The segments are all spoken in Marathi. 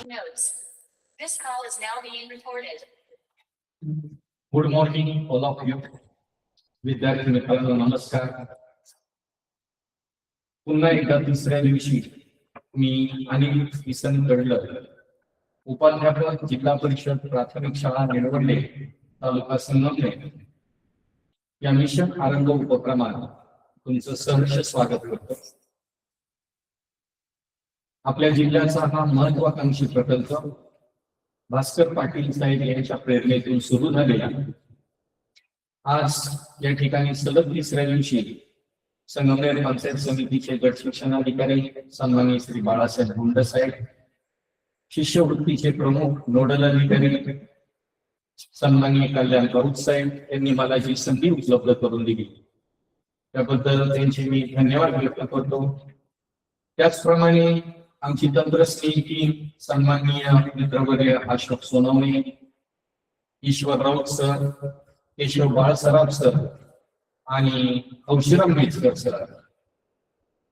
notes. This call is now being recorded. Good morning all of you. विद्यार्थी मित्रांनो नमस्कार. पुन्हा एकदा तिसऱ्या दिवशी मी अनिल किसन कडलं, उपाध्यापक, जिल्हा परिषद प्राथमिक शाळा निळवंडे, तालुका संगमनेर या मिशन आरंभ उपक्रमात तुमचं सहर्ष स्वागत करतो. आपल्या जिल्ह्याचा हा महत्वाकांक्षी प्रकल्प भास्कर पाटील साहेब यांच्या प्रेरणेतून सुरू झालेला आज या ठिकाणी सलग तिसऱ्या दिवशी संगमनेर पंचायत समितीचे गट शिक्षणाधिकारी सन्माननीय श्री बाळासाहेब गुंड साहेब, शिष्यवृत्तीचे प्रमुख नोडल अधिकारी सन्माननीय कल्याण राऊत साहेब यांनी मला जी संधी उपलब्ध करून दिली त्याबद्दल त्यांचे मी धन्यवाद व्यक्त करतो. त्याचप्रमाणे आमची तंत्रस्नेही टीम सन्माननीय मित्रवर्य अशोक सोनवणे, ईश्वर राऊत सर, केशव बाळसराफ सर आणि औशिराम मेचकर सर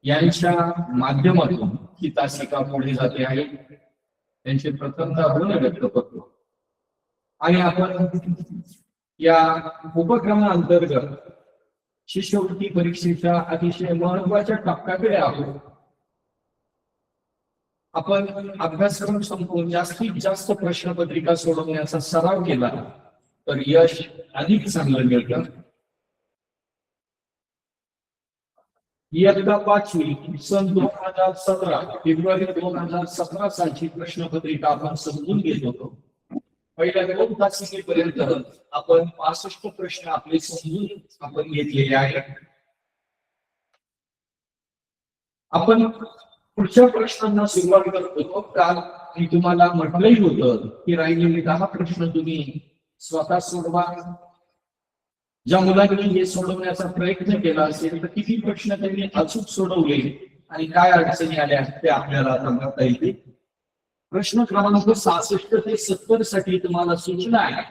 यांच्या माध्यमातून ही तासिका पुढे जाते आहे. त्यांचे प्रथमतः ऋण व्यक्त करतो. आणि आपण या उपक्रमाअंतर्गत शिष्यवृत्ती परीक्षेच्या अतिशय महत्वाच्या टप्प्याकडे आहोत. आपण अभ्यासक्रम संपवून जास्तीत जास्त प्रश्नपत्रिका सोडवण्याचा सराव केला तर यश अधिक चांगलं मिळतं. इयत्ता 5वी सन 2017 फेब्रुवारी 2017 सालची प्रश्नपत्रिका आपण समजून घेत होतो. पहिल्या 2 तासिकेपर्यंत आपण 65 प्रश्न आपले समजून आपण घेतलेले आहेत. आपण पुढच्या प्रश्नांना सुरुवात करतो. काल मी तुम्हाला म्हटलंही होतं की राहिलेले 10 प्रश्न तुम्ही स्वतः सोडवा. ज्या मुलांनी हे सोडवण्याचा प्रयत्न केला असेल तर किती प्रश्न त्यांनी अचूक सोडवले आणि काय अडचणी आल्या ते आपल्याला आता बघता येईल. प्रश्न क्रमांक 66 ते 70 साठी तुम्हाला सूचना आहे.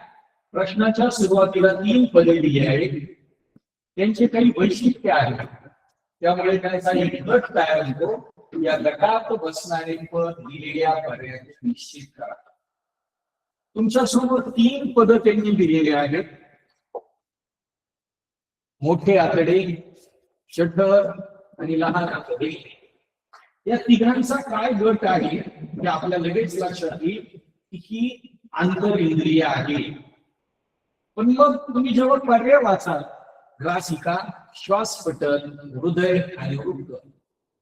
प्रश्नाच्या सुरुवातीला 3 पदे दिली आहेत. त्यांचे काही वैशिष्ट्य आहेत. त्यामुळे त्याचा एक गट तयार होतो. या गटात बसणारे पद दिलेल्या पर्यायात निश्चित करा. तुमच्यासमोर 3 पद त्यांनी दिलेले आहेत. मोठे आकडे, जठर आणि लहान आकडे. या तिघांचा काय गट आहे ते आपल्या लगेच लक्षात येईल की ही आंतर इंद्रिय आहे. पण मग तुम्ही जेव्हा पर्याय वाचाल ग्रासिका, श्वासपटल, हृदय आणि वृक्क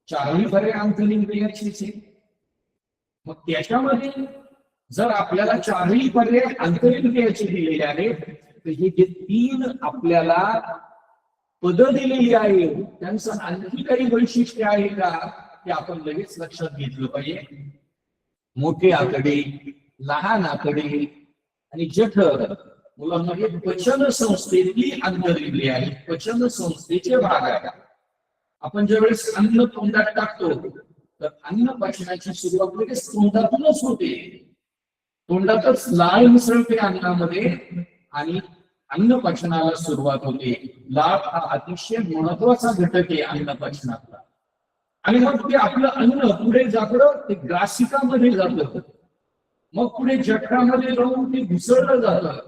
4ही पर्याय आंतरिंद्रियाचीच आहे. मग त्याच्यामध्ये जर आपल्याला 4ही पर्याय आंतरिंद्रियाचे दिलेले आहेत तर हे जे 3 आपल्याला पद दिलेली आहे त्यांचं आणखी काही वैशिष्ट्य आहे का ते आपण लगेच लक्षात घेतलं पाहिजे. मोठे आकडे, लहान आकडे आणि जठर मुलांमध्ये पचन संस्थेतली आंतरिंद्रिय आहे. पचन संस्थेचे भाग आहे. आपण ज्यावेळेस अन्न तोंडात टाकतो तर अन्न पचनाची सुरुवात लगेच तोंडातूनच होते. तोंडातच लाळ मिसळते अन्नामध्ये आणि अन्न पचनाला सुरुवात होते. लाळ हा अतिशय महत्वाचा घटक आहे अन्न पचनातला. आणि मग ते आपलं अन्न पुढे जातं ते ग्रासिकामध्ये जातं. मग पुढे जठरामध्ये जाऊन ते घुसळलं जातं.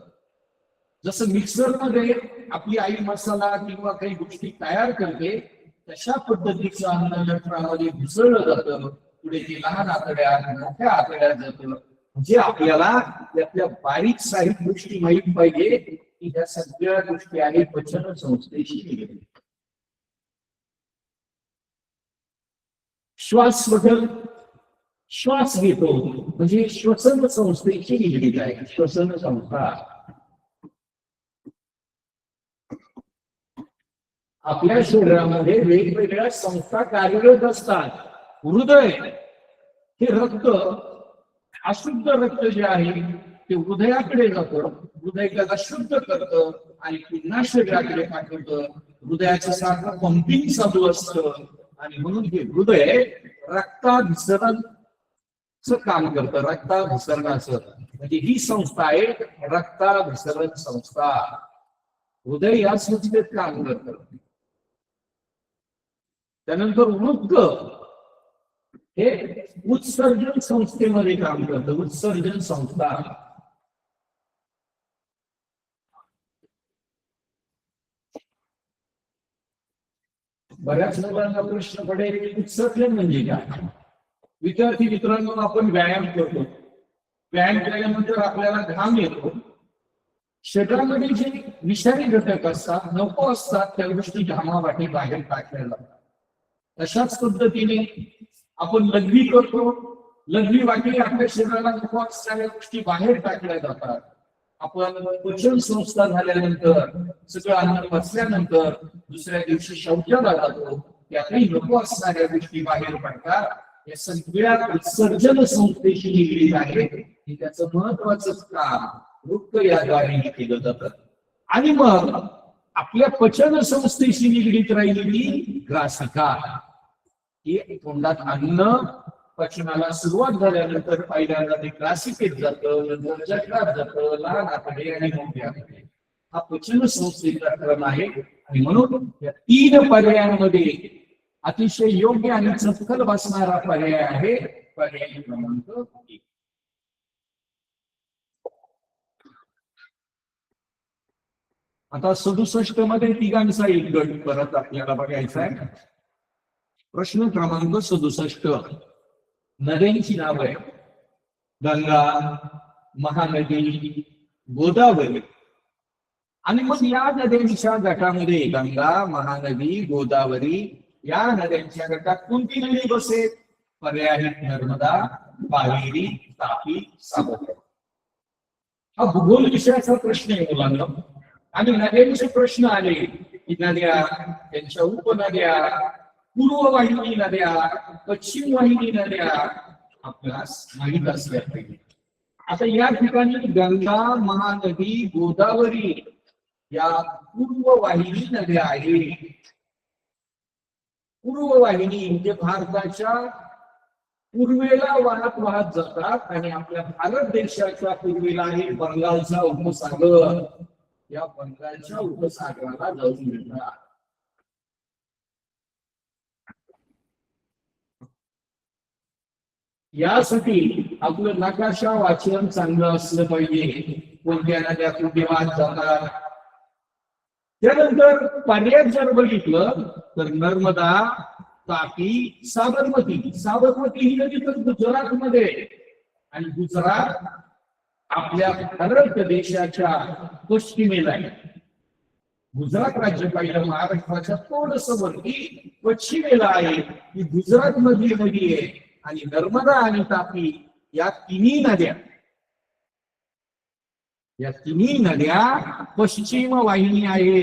जसं मिक्सरमध्ये आपली आई मसाला किंवा काही गोष्टी तयार करते तशा पद्धतीचं अन्न जठरामध्ये घुसळलं जातं. पुढे ते लहान आतड्यात, मोठ्या आतड्यात जातं. म्हणजे आपल्याला त्यातल्या बारीक सारीक गोष्टी माहीत पाहिजे की ह्या सगळ्या गोष्टी आहेत पचन संस्थेशी निगडीत. श्वास बदल, श्वास घेतो म्हणजे श्वसन संस्थेची निगडीत आहे. श्वसन संस्था आपल्या शरीरामध्ये वेगवेगळ्या संस्था कार्यरत असतात. हृदय हे रक्त, अशुद्ध रक्त जे आहे ते हृदयाकडे जातं. हृदय त्याला शुद्ध करतं आणि पुन्हा शरीराकडे पाठवतं. हृदयाचं सारखं पंपिंग चालू असतं आणि म्हणून हे हृदय रक्ताभिसरणचं काम करतं. रक्ताभिसरणाचं म्हणजे ही संस्था आहे रक्ताभिसरण संस्था. हृदय या संस्थेत काम करतं. त्यानंतर वृक्क हे उत्सर्जन संस्थेमध्ये काम करतं. उत्सर्जन संस्था. बऱ्याच मुलांना प्रश्न पडेल की उत्सर्जन म्हणजे काय. विद्यार्थी मित्रांनो, आपण व्यायाम करतो. व्यायाम केल्यानंतर आपल्याला घाम येतो. शरीरामध्ये जे विषारी घटक असतात, नको असतात, त्या गोष्टी घामावाटे बाहेर टाकल्या जातात. अशाच पद्धतीने आपण लघवी करतो. लघवी वाटी आपल्या शरीराला नको असणाऱ्या गोष्टी बाहेर टाकल्या जातात. आपण पचन संस्था झाल्यानंतर, सगळं अन्न पचल्यानंतर दुसऱ्या दिवशी शौचाला जातो. त्यातही नको असणाऱ्या गोष्टी बाहेर पडतात. या सगळ्या उत्सर्जन संस्थेशी निगडीत आहे. त्याचं महत्वाचं काम वृक्क याद्वारे केलं जातं. आणि मग आपल्या पचन संस्थेशी निगडीत राहिलेली ग्रासिका, ही तोंडात अन्न पचनाला सुरुवात झाल्यानंतर पहिल्यांदा ते ग्रासिकेत जातं, नंतर जठरात जातं, लहान आतडे आणि मोठ्या आतडे. हा पचन संस्थेचा क्रम आहे. आणि म्हणून या 3 पर्यायांमध्ये अतिशय योग्य आणि चपखल बसणारा पर्याय आहे पर्याय क्रमांक 1. आता 67 मध्ये तिघांचा एक गट परत आपल्याला बघायचा आहे. प्रश्न क्रमांक 67. नद्यांची नाव आहे. गंगा, महानदी, गोदावरी. आणि मग या नद्यांच्या गटामध्ये गंगा, महानदी, गोदावरी या नद्यांच्या गटात कोणती नदी बसेल? पर्याय नर्मदा, कावेरी, तापी, साबरमती. हा भूगोल विषयाचा प्रश्न आहे मुलांना. आणि नद्यांचे प्रश्न आले की नद्या, त्यांच्या उपनद्या, पूर्व वाहिनी नद्या, पश्चिम वाहिनी नद्या आपल्यास माहीत असल्या पाहिजे. आता या ठिकाणी गंगा, महानदी, गोदावरी या पूर्व वाहिनी नद्या आहेत. पूर्व वाहिनी म्हणजे भारताच्या पूर्वेला वाहत जातात आणि आपल्या भारत देशाच्या पूर्वेला आहे बंगालचा उपसागर. या बंगालच्या उपसागराला जाऊन मिळतात. यासाठी आपलं नकाशा वाचन चांगलं असलं पाहिजे. कोणत्या नद्या कुठे वाहत जातात. त्यानंतर पर्याय जर बघितलं तर नर्मदा, तापी, साबरमती. साबरमती ही नदी तर गुजरात मध्ये, आणि गुजरात आपल्या भारत देशाच्या पश्चिमेला आहे. गुजरात राज्य पाहिलं महाराष्ट्राच्या थोडस वरती पश्चिमेला आहे. ही गुजरात मधली नदी आहे. आणि नर्मदा आणि तापी या तिन्ही नद्या पश्चिम वाहिनी आहे.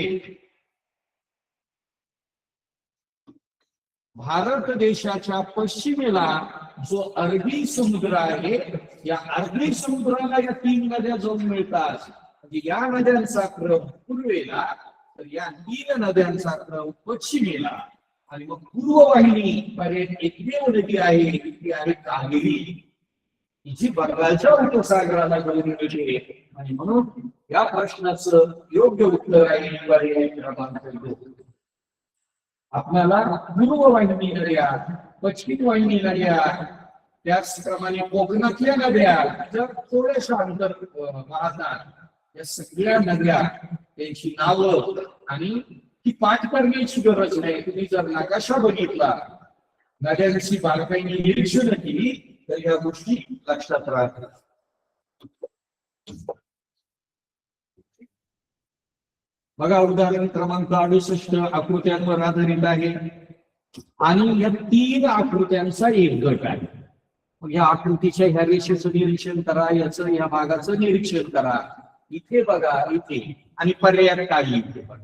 भारत देशाच्या पश्चिमेला जो अरबी समुद्र आहे, या अरबी समुद्राला या 3 नद्या जाऊन मिळतात. म्हणजे या नद्यांचा क्रम पूर्वेला, तर या 3 नद्यांचा क्रम पश्चिमेला. आणि मग पूर्व वाहिनी पर्यंत एकमेव नदी आहे ती आहे कावेरी, जी बंगालच्या उपसागराला जाऊन मिळते. आणि म्हणून या प्रश्नाचं योग्य उत्तर आहे पर्याय क्रमांक 2. आपल्याला पूर्व वाहिनी नद्या, पश्चिम वाहिनी नद्या, त्याचप्रमाणे कोकणातल्या नद्या जर थोड्याशा अंतर वाहतात, या सगळ्या नद्या त्यांची नावं आणि ती पाठ करण्याची गरज नाही. तुम्ही जर नकाशा बघितला, नद्यांची बारकाईने निरीक्षण केली तर या गोष्टी लक्षात राहतात. बघा, उदाहरण क्रमांक 68 आकृत्यांवर आधारित आहे. आणि या 3 आकृत्यांचा एक गट आहे. मग या आकृतीच्या ह्या रेषेचं निरीक्षण करा, याचं या भागाचं निरीक्षण करा. इथे बघा, इथे, आणि पर्याय काय इथे बघा.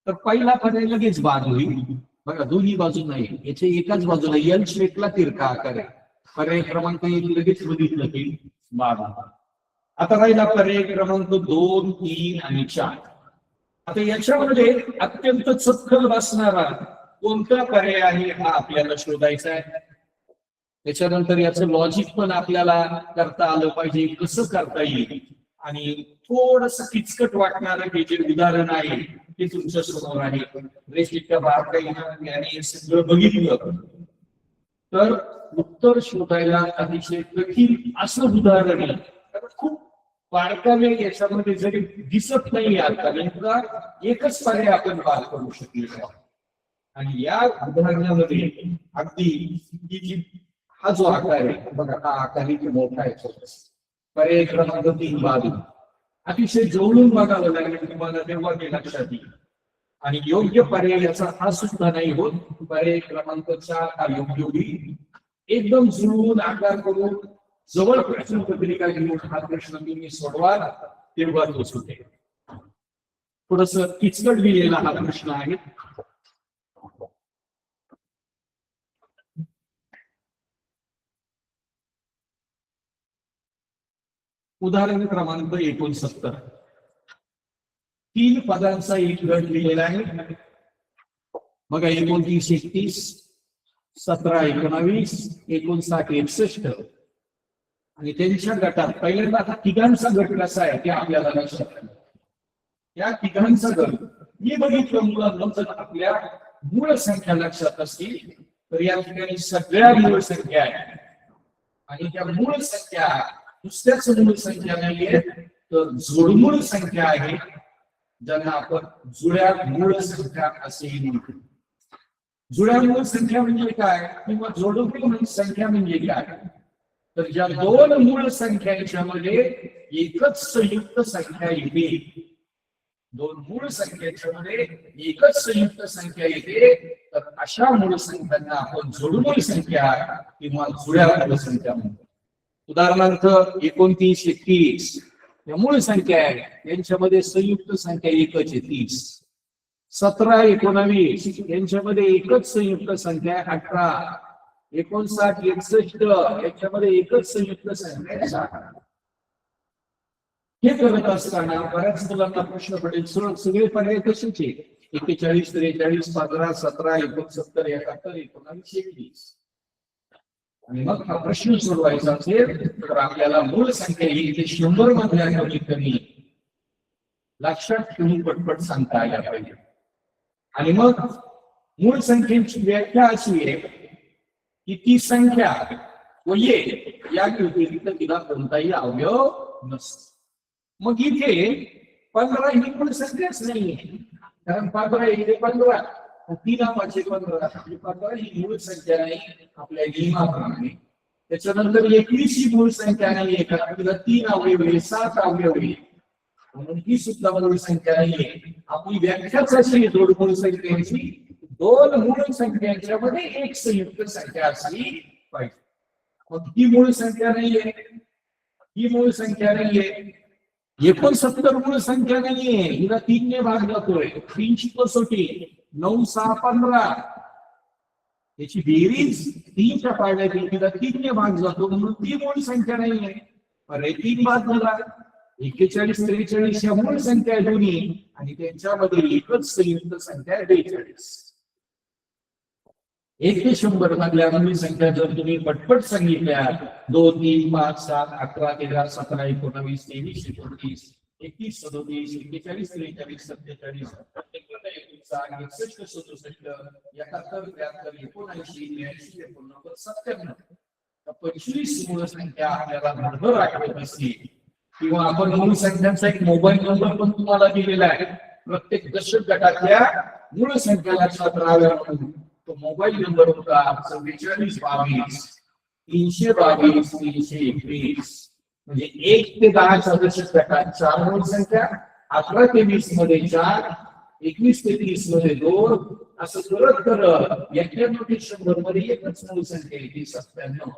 तर पहिला पर्याय लगेच बाद होईल. बघा, दोन्ही बाजू नाही, याच्या एकाच बाजूला एल शेपला तिरका आकार आहे. पर्याय क्रमांक 1 लगेच बघितलं की बाद. आता राहिला पर्याय क्रमांक 2, 3 आणि 4. आता याच्यामध्ये अत्यंत चपखल बसणारा कोणता पर्याय आहे हा आपल्याला शोधायचा आहे. त्याच्यानंतर याचं लॉजिक पण आपल्याला करता आलं पाहिजे, कसं करता येईल. आणि थोडस किचकट वाटणारं हे जे उदाहरण आहे ते तुमच्या समोर आहे. रेषेच्या बारकाईनं याने सगळं बघितलं तर उत्तर शोधायला अतिशय कठीण असं उदाहरण आहे. कारण खूप बारकावे याच्यामध्ये जरी दिसत नाही आता नेमका एकच पर्याय आपण पार करू शकलेलो आहोत. आणि या उदाहरणामध्ये अगदी ही जी हा जो आकार आहे बघा, हा आकार इथे मोठा आहे. पर्याय क्रमांक 3 बाजू अतिशय जवळून बघावं लागेल तुम्हाला, तेव्हा ते लक्षात येईल. आणि योग्य पर्यायाचा हा सुद्धा नाही होत. पर्याय क्रमांक 4 हा योग्य होईल. एकदम जुळवून आकार करून जवळ प्रश्न पत्रिका घेऊन हा प्रश्न तुम्ही सोडवाल तेव्हा तो सुटेल. थोडस किचकट दिलेला हा प्रश्न आहे. उदाहरण क्रमांक 69. 3 पदांचा एक गट लिहिलेला आहे बघा. 29, 31, 17, 19, 59, 61 आणि त्यांच्या गटात पहिल्यांदा आता तिघांचा गट कसा आहे ते आपल्याला लक्षात आलं. या तिघांचा गट मी बघितलं मुलांना, जर आपल्या मूळ संख्या लक्षात असतील तर या ठिकाणी सगळ्या मूळ संख्या आहेत. आणि त्या मूळ संख्या दुसऱ्याच मूळ संख्या नाहीये, तर जोडमूळ संख्या आहे, ज्यांना आपण जुळ्या मूळ संख्या असेही म्हणतो. जुळ्या मूळ संख्या म्हणजे काय किंवा जोडमूळ संख्या म्हणजे काय, तर ज्या दोन मूळ संख्यांच्या मध्ये एकच संयुक्त संख्या येते. दोन मूळ संख्येच्या मध्ये एकच संयुक्त संख्या येते, तर अशा मूळ संख्यांना आपण जोडमूळ संख्या किंवा जुळ्या मूळ संख्या म्हणतो. उदाहरणार्थ 29, 31 या मूळ संख्या आहे, यांच्यामध्ये संयुक्त संख्या एकच आहे 30. 17, 19 यांच्यामध्ये एकच संयुक्त संख्या आहे 18. 59, 61 याच्यामध्ये एकच संयुक्त संख्या आहे 6. हे करत असताना बऱ्याच मुलांना प्रश्न पडेल, सगळे पर्याय कशाचे? 41, 43, 15, 17, 69, 71, 19, 21. आणि मग हा प्रश्न सोडवायचा असेल तर आपल्याला मूळ संख्या ही 100 मधल्या कमीत कमी लक्षात ठेवून पटपट सांगता आल्या पाहिजे. आणि मग मूळ संख्येची व्याख्या अशी आहे की ती संख्या व ये या व्यतिरिक्त तिला कोणताही अवयव नसतो. मग इथे 15 ही मूळ संख्याच नाहीये, कारण 15 इथे 15 3 5 15 15 ही मूळ संख्या नाही आपल्या नियमाप्रमाणे. त्याच्यानंतर 21 ही मूळ संख्या नाहीये, कारण तिला 3 अवयव आहे, 7 अवयव आहे, म्हणून ही सुद्धा मूळ संख्या नाहीये. आपली व्याख्याच अशी जोडमूळ संख्येची दोन मूळ संख्यांच्या मध्ये एक संयुक्त संख्या असली पाहिजे. मग ही मूळ संख्या नाहीये, ही मूळ संख्या नाहीये. 69 मूळ संख्या नाहीये, हिला 3 ने भाग जातोय. 3 ची कसोटी 9, 6, 15 याची बेरीज 3 च्या पाड्यात तिला 3 ने भाग जातो, म्हणून ती मूळ संख्या नाहीये. अरे 3 बाद झाला. 41, 43 या मूळ संख्या दोन्ही आणि त्यांच्यामध्ये एकच संयुक्त संख्या 42. 1 ते 100 मधल्या मूळ संख्या जर तुम्ही पटपट सांगितल्या 2, 3, 5, 7, 11, 13, 17, 19, 23, 29, 31, 37, 41, 43, 47, 61, 67, 71, 73, 79, 80, 89, 97. 25 मूळ संख्या आपल्याला बरोबर आठवत असली किंवा आपण मूळ संख्यांचा एक मोबाईल नंबर पण तुम्हाला दिलेला आहे. प्रत्येक दशक गटातल्या मूळ संख्या लक्षात राहाव्या म्हणून तो मोबाईल नंबर होता 44 22 322 321. म्हणजे 1 ते 10 च्या दशक गटात 4 मूळ संख्या, 11 ते 20 मध्ये 4, 21 ते 30 मध्ये 2, असं करत करत 91 ते 100 मध्ये एकच मूळ संख्या येते 97.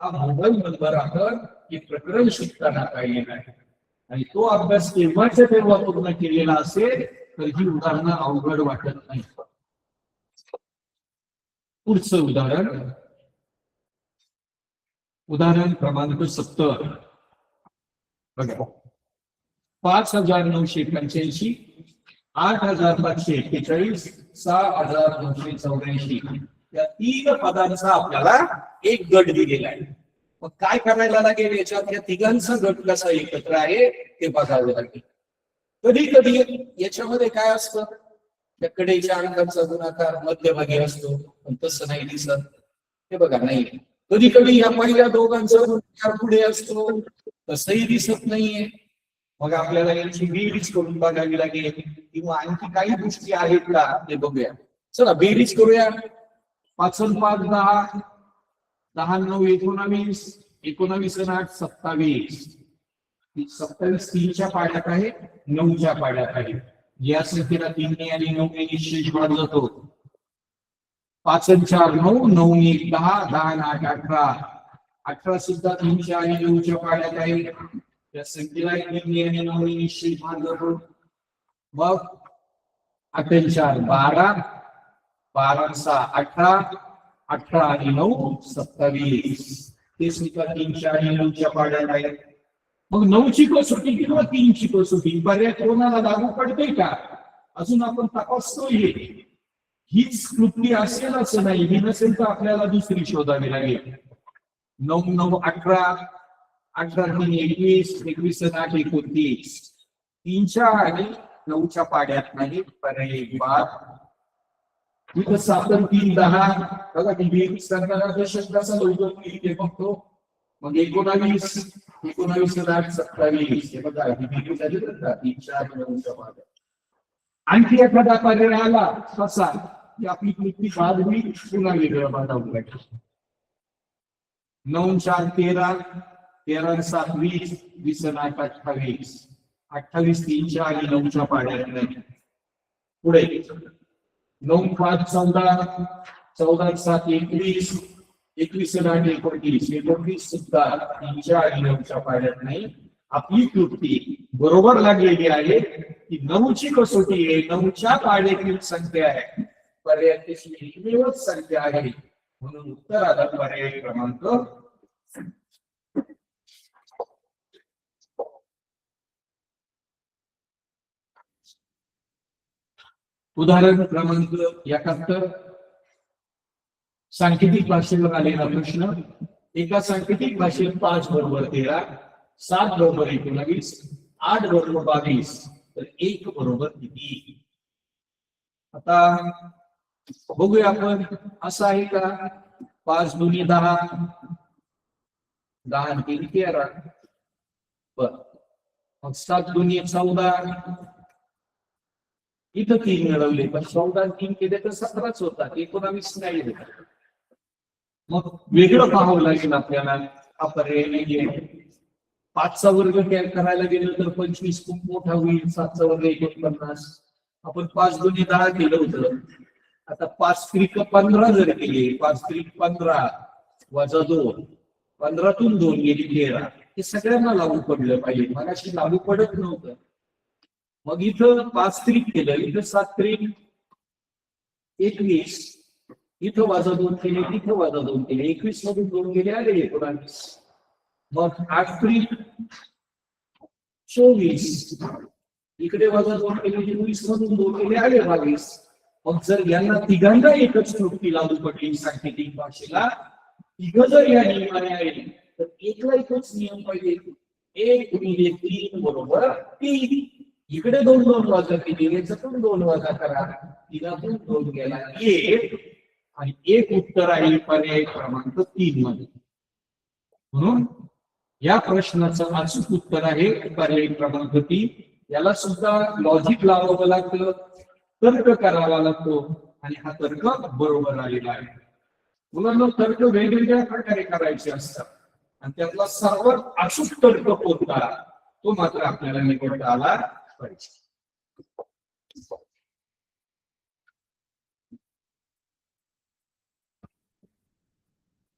हा मोबाईल नंबर आपण हे प्रकरण शिकताना पाहिलेला आहे आणि तो अभ्यास तेव्हाच्या तेव्हा पूर्ण केलेला असेल तर ही उदाहरणं अवघड वाटत नाही. पुढचं उदाहरण क्रमांक 70 बघा. 5985, 8541, 6984 या 3 पदांचा आपल्याला एक गट दिलेला आहे. मग काय करायला लागेल, याच्यात या तिघांचा गट कसा एकत्र आहे ते बघावे लागेल. कधी कधी याच्यामध्ये काय असतं, त्या कडेच्या अंकांचा गुणाकार मध्यभागी असतो, पण तसं नाही दिसत. हे बघा नाही. कधी कधी या पहिल्या दोघांचा गुणाकार पुढे असतो, तसंही दिसत नाहीये. मग आपल्याला यांची बेरीज करून बघावी लागेल, किंवा आणखी काही गोष्टी आहेत का ते बघूया. चला बेरीज करूया. 5 आणि 5 10, 10 आणि 9 19, 19 आणि 8 27. 27 3च्या पाड्यात आहे, 9च्या पाड्यात आहे. या संख्येला 3 आणि 9 निश्चित मानला जातो. 5 आणि 4 9, 9 आणि 1 10, 10 आणि 8 18. 18 सुद्धा 3च्या आणि 9च्या पाड्यात आहे. या संख्येला 3 आणि 9 निश्चित मानला जातो. मग 8 आणि 4 12, 12 आणि 6 18, 18 आणि 9 27. ते सुद्धा 3च्या आणि 9च्या पाड्यात आहे. मग 9ची कसोटी किंवा 3ची कसोटी पर्याय कोणाला लागू पडते का, अजून आपण तपासतोय. हीच कृती असेल असं नाही, ही नसेल तर आपल्याला दुसरी शोधावी लागेल. 9 9 18, 18 3 21, 21 आणि 8 29. 3च्या आणि 9च्या पाड्यात नाही, पर्याय बाद. इथं 7 आणि 3 10, बघा ती संख्या शब्दाचा लवकर इथे बघतो. मग 19 19 आणि 8 27. हे बघा ही बेरीज झाली बरं का, 3च्या आणि 9च्या पाड्यात. आणखी एखादा पर्याय आला कसा की आपली कृती बाद होईल, पुन्हा वेगळं बांधावं लागेल. 9 4 13, 13 आणि 7 20, 20 आणि 8 28. 28 3च्या आणि 9च्या पाड्यात नाही. पुढे 9 5 14, 14 आणि 7 21, 21 आणि 8 29. 29 सुद्धा 3च्या आणि 9च्या पाड्यात नाही. आपली कृती बरोबर लागलेली आहे. की 9ची कसोटी आहे, 9च्या पाड्यातील संख्या आहे, पर्यायाची एकमेवच संख्या आहे. म्हणून उत्तर आला पर्याय क्रमांक. उदाहरण क्रमांक 71. सांकेतिक भाषेवर आलेला प्रश्न. एका सांकेतिक भाषेत 5 बरोबर 13, 7 बरोबर 19, 8 बरोबर 22, तर 1 बरोबर किती. आता बघूया आपण. असं आहे का, 5 2 10, 10 आणि 3 13. बर, मग 7 2 14. इथं 3 मिळवले, पण 14 आणि 3 केले तर 17च होतात, 19 नाही होता. मग वेगळं पाहावं लागेल आपल्याला. हा पर्याय नाहीये. 5चा वर्ग करायला गेलं तर 25 खूप मोठा होईल. 7चा वर्ग 49. आपण 5 2 10 केलं होतं. आता 5 त्रिक 15 जर केले, 5 त्रिक 15 वजा 2, 15तून 2 गेली 13. हे सगळ्यांना लागू पडलं पाहिजे, मगाशी लागू पडत नव्हतं. मग इथं 5 त्रिक केलं, इथं 7 त्रिक 21, इथं वजा 2 केले, तिथं वजा 2 केले, 21 मधून 2 गेले आले 19. मग 8 त्रिक 24, इकडे वजा 2 केले, 24 मधून 2 गेले आले 22. मग जर यांना तिघांना एकच कृती लागू पडली सांकेतिक भाषेला, तिघ जर या नियमाने आले तर एकला एकच नियम पाहिजे. 1 गुणिले 3 बरोबर 3. इकडे 2 2 वजा केली, याच्यातून 2 वजा करा, तिघातून 2 गेला 1, आणि 1 उत्तर आहे पर्याय क्रमांक 3 मध्ये. म्हणून या प्रश्नाचं अचूक उत्तर आहे पर्याय क्रमांक 3. याला सुद्धा लॉजिक लावावं लागतं, तर्क करावा लागतो, आणि हा तर्क बरोबर आलेला आहे. मुलांना तर्क वेगवेगळ्या प्रकारे करायचे असतात, आणि त्यातला सर्वात अचूक तर्क कोणता तो मात्र आपल्याला निवडता आला पाहिजे.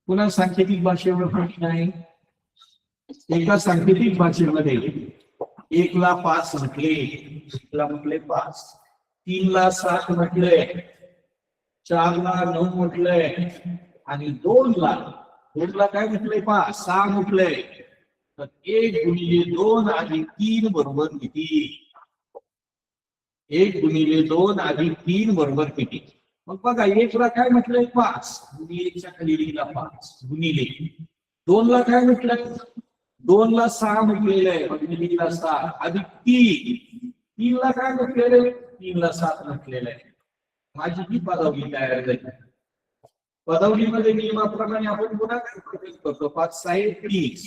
पुन्हा सांकेतिक भाषेवर प्रश्न आहे. एका सांकेतिक भाषेमध्ये 1 ला 5 म्हटले, 1 ला म्हटले 5, 3 ला 7 म्हटलंय, 4 ला 9 म्हटलंय, आणि 2 ला काय म्हटलंय 6 म्हटलंय. तर 1 गुणिले 2 अधिक 3 बरोबर किती. 1 गुणिले 2 अधिक 3 बरोबर किती. मग बघा 1 ला काय म्हटलंय 5, गुणिले 1च्या खाली लिहिला 5 गुणिले. 2 ला काय म्हटलंय, 2 ला 6 म्हटलेलं आहे, गुणिले 6 अधिक 3. 3 ला काय म्हटलेलं आहे, 3 ला 7 म्हटलेलं आहे. माझी ही पदावली तयार झाली. पदवीमध्ये नियमाप्रमाणे आपण गुणाकार करतो. 5 6 30,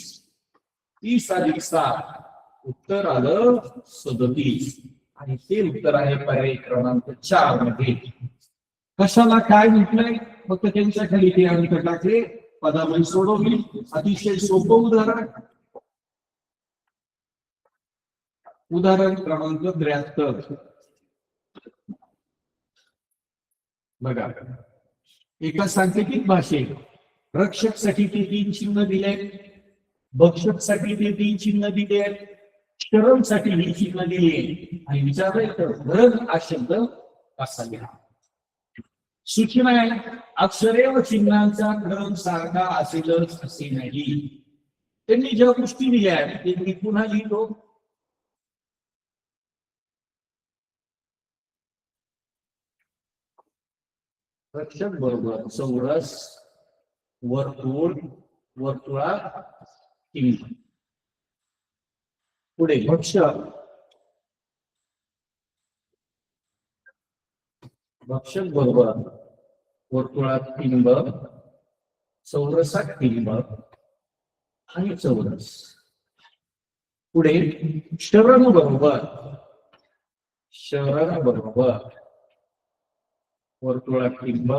30 अधिक 7 उत्तर आलं 37 आणि ते उत्तर आहे पर्याय क्रमांक 4 मध्ये. कशाला काय म्हटलंय फक्त त्यांच्या खाली ते अंक टाकले, पदावली सोडवली. अतिशय सोपं उदाहरण. उदाहरण क्रमांक 73 बघा. एका सांकेतिक भाषेत रक्षकसाठी ते 3 चिन्ह दिले, भक्षकसाठी ते 3 चिन्ह दिले, शरणसाठी हे चिन्ह दिले आणि विचारलंय तर रग हा शब्द कसा लिहा. सूचना आहे, अक्षरे व चिन्हांचा क्रम सारखा असेलच असे नाही. त्यांनी ज्या गोष्टी दिल्या आहेत ते मी पुन्हा लिहितो. रक्षक बरोबर चौरस, वर्तुळ, वर्तुळात चिन्ह. पुढे भक्षक, भक्षक बरोबर वर्तुळात बिंब, चौरसात बिंब आणि चौरस. पुढे शरण बरोबर, शरण बरोबर वर्तुळात बिंब,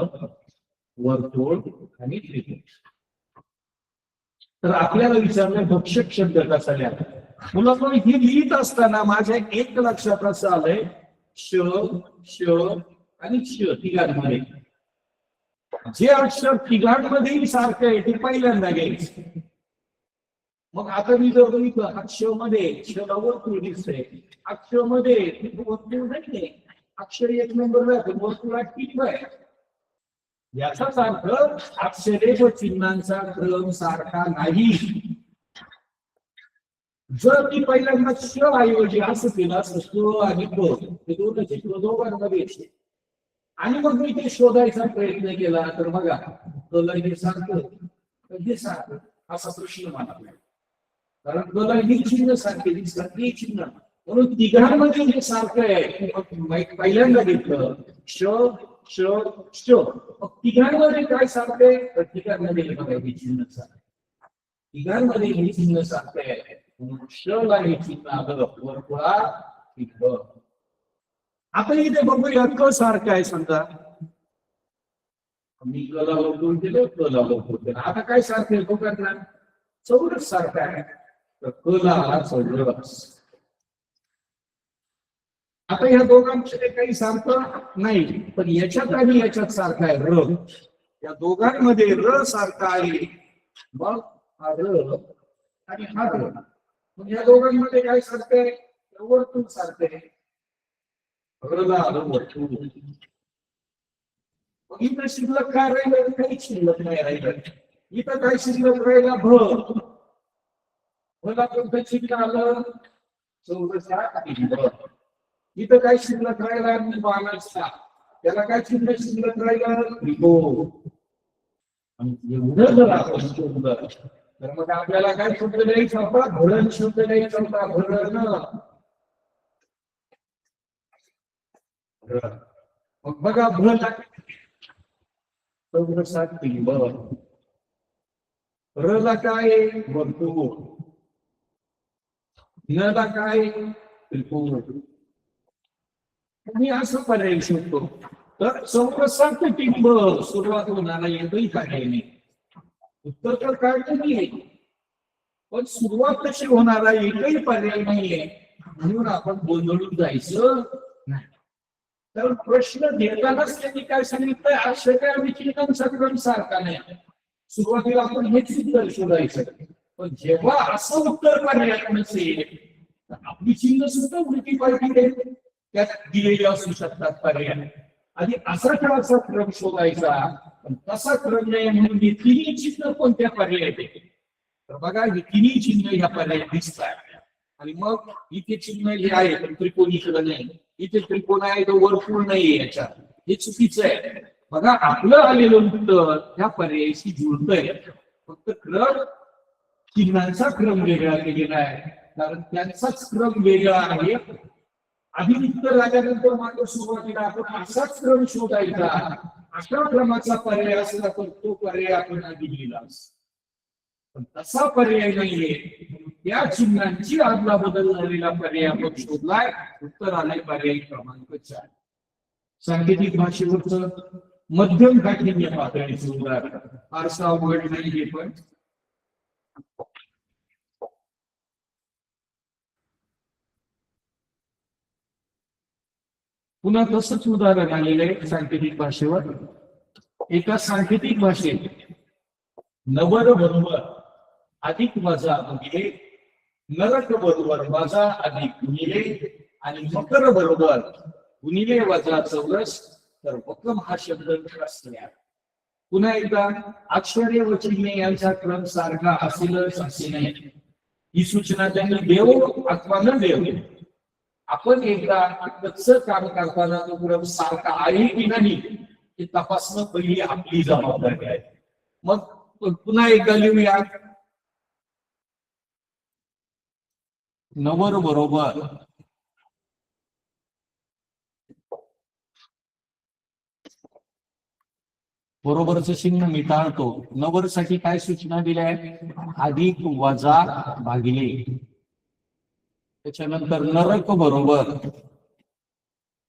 वर्तुळ आणि त्रिभुज. तर आपल्याला विचारलं भक्षक शब्द कसा लिहावा. मुलांना हे लिहित असताना माझ्या एक लक्षात असं आलंय, श श आणि श तिघांमध्ये जे अक्षर तिघांमध्येही सारखं आहे ते पहिल्यांदा घ्यायचं. मग आता मी जर बघितलं अक्षर मध्ये शला वर्तुळ दिसतंय, अक्षर मध्ये वर्तुळ नाही, अक्षर 1 नंबरला वर्तुळात किती आहे. याचाच अर्थ अक्षरे व चिन्हांचा क्रम सारखा नाही. जर ती पहिल्यांदा श ऐवजी असं केलं असं क आणि क हे दोनच आहे, दोघांमध्ये आणि मग मी ते शोधायचा प्रयत्न केला तर बघा कला हे सारखं हे सारखं असा प्रश्न मानला. कारण कला ही चिन्ह सारखे दिसतात, हे चिन्ह म्हणून तिघांमध्ये जे सारखं आहे पहिल्यांदा घेतलं श श श. तिघांमध्ये काय सारखं आहे तर तिघांमध्ये हे चिन्ह सारखं, तिघांमध्ये हे चिन्ह सारखं आहे. ला हे चिन्ह आलं वर्तुळात. आता इथे बघूया क सारखं आहे. समजा मी कला वर्तुळ केलं, कला वर्तुळ केलं. आता काय सारखं आहे तो करणार चौरस सारखं आहे. तर कला चौरस. आता ह्या दोघांमध्ये काही सारखं नाही, पण याच्यात आणि याच्यात सारखं आहे र. या दोघांमध्ये र सारखा आहे. मग हा र आणि हा र. मग या दोघांमध्ये काय सारखं आहे वर्तुळ सारखं आहे. वर्तुळ. मग इथं शिल्लक काय राहिलं, काही शिल्लक नाही राहिलं. इथं काय शिल्लक राहिला भ. भला कोणतं चिन्ह आलं चौरसात बिंब. इथं काय शिल्लक राहिला बाणाचा, त्याला काय चिन्ह शिल्लक राहिलं त्रिकोण. एवढं जर आपण शोधलं तर मग आपल्याला काय शब्द द्यायचा होता, भरण शब्द द्यायचा होता. भरण. मग बघा भर चौरसात बिंब. रला काय वर्तुळ, नला काय त्रिकोण. मी असं पर्याय शोधतो. तर चौरसात बिंब सुरुवात होणारा एकही पर्याय नाही. उत्तर तर काय नाहीये, पण सुरुवात कशी होणारा एकही पर्याय नाहीये. म्हणून आपण गोंधळून जायचं नाही. तर प्रश्न देतानाच त्यांनी काय सांगितलं, अक्षर आणि चिन्हांचा क्रम सारखा नाही. सुरुवातीला आपण हेच उत्तर शोधायचं. पण जेव्हा असं उत्तर पर्याय नसेल तर आपली चिन्ह सुद्धा उलटी पालटी त्यात दिलेली असू शकतात पर्याय. आणि असा खेळाचा क्रम शोधायचा, पण तसा क्रम नाही म्हणून हे तिन्ही चिन्ह कोणत्या पर्याय येते. तर बघा हे तिन्ही चिन्ह ह्या पर्याय दिसतात. आणि मग इथे चिन्ह हे आहे पण त्रिकोण इकडं नाही, इथे त्रिकोण आहे तर वर्तुळ नाहीये याच्यात, हे चुकीचं आहे. बघा आपलं आलेलं उत्तर त्या पर्यायाशी जुळतंय, फक्त क्रम चिन्हांचा क्रम वेगळा केलेला आहे. कारण त्यांचाच क्रम वेगळा आहे. आधी उत्तर आल्यानंतर मात्र सुरुवातीला आपण असाच क्रम शोधायचा अशा क्रमाचा पर्याय असला तर तो पर्याय आपण आधी लिहिला असता. पण तसा पर्याय नाहीये. त्या चिन्हांची आदला बदल झालेला पर्याय आपण शोधलाय. उत्तर आलंय पर्याय क्रमांक 4. सांकेतिक भाषेवरचं मध्यम काठिण्य पातळीचं उदाहरण. फारसं अवघड नाहीये पण पुन्हा तसंच उदाहरण आलेलं आहे सांकेतिक भाषेवर. एका सांकेतिक भाषेत नवर बरोबर अधिक वजा गुणिले, नरक बरोबर वजा अधिक गुणिले आणि मकर बरोबर गुणिले वजा चौरस, तर वक्रम हा शब्द असल्या. पुन्हा एकदा अक्षरे व चिन्हे यांचा क्रम सारखा असेलच असे नाही. ही सूचना त्यांनी देव अथवा न देव, आपण एकदा कच्चं काम करताना तो क्रम सारखा आहे की नाही हे तपासणं पहिली आपली जबाबदारी आहे. मग पुन्हा एकदा लिहूया. नवर बरोबर बरोबरचं चिन्ह मी टाळतो. नवर साठी काय सूचना दिल्या आहेत? अधिक वजा भागिले. त्याच्यानंतर नरक बरोबर,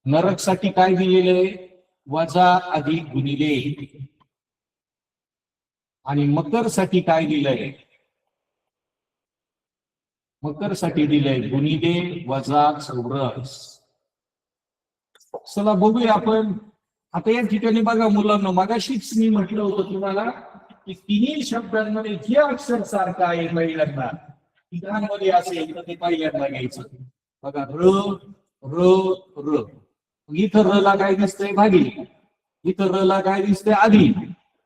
नरक साठी काय दिलेले? वजा अधिक गुणिले. आणि मकर साठी काय दिलंय? मकर साठी दिलंय गुणिले वजा चौरस. चला बघूया आपण. आता या ठिकाणी बघा मुलांना, मगाशीच मी म्हटलं होतं तुम्हाला की तिन्ही शब्दांमध्ये जे अक्षर सारखं आहे पहिल्यांदा तिघांमध्ये असेल तर ते पहिल्यांदा घ्यायचं. बघा र र र. इथं र ला काय दिसतंय? भागिले. इथं र ला काय दिसतंय? अधिक.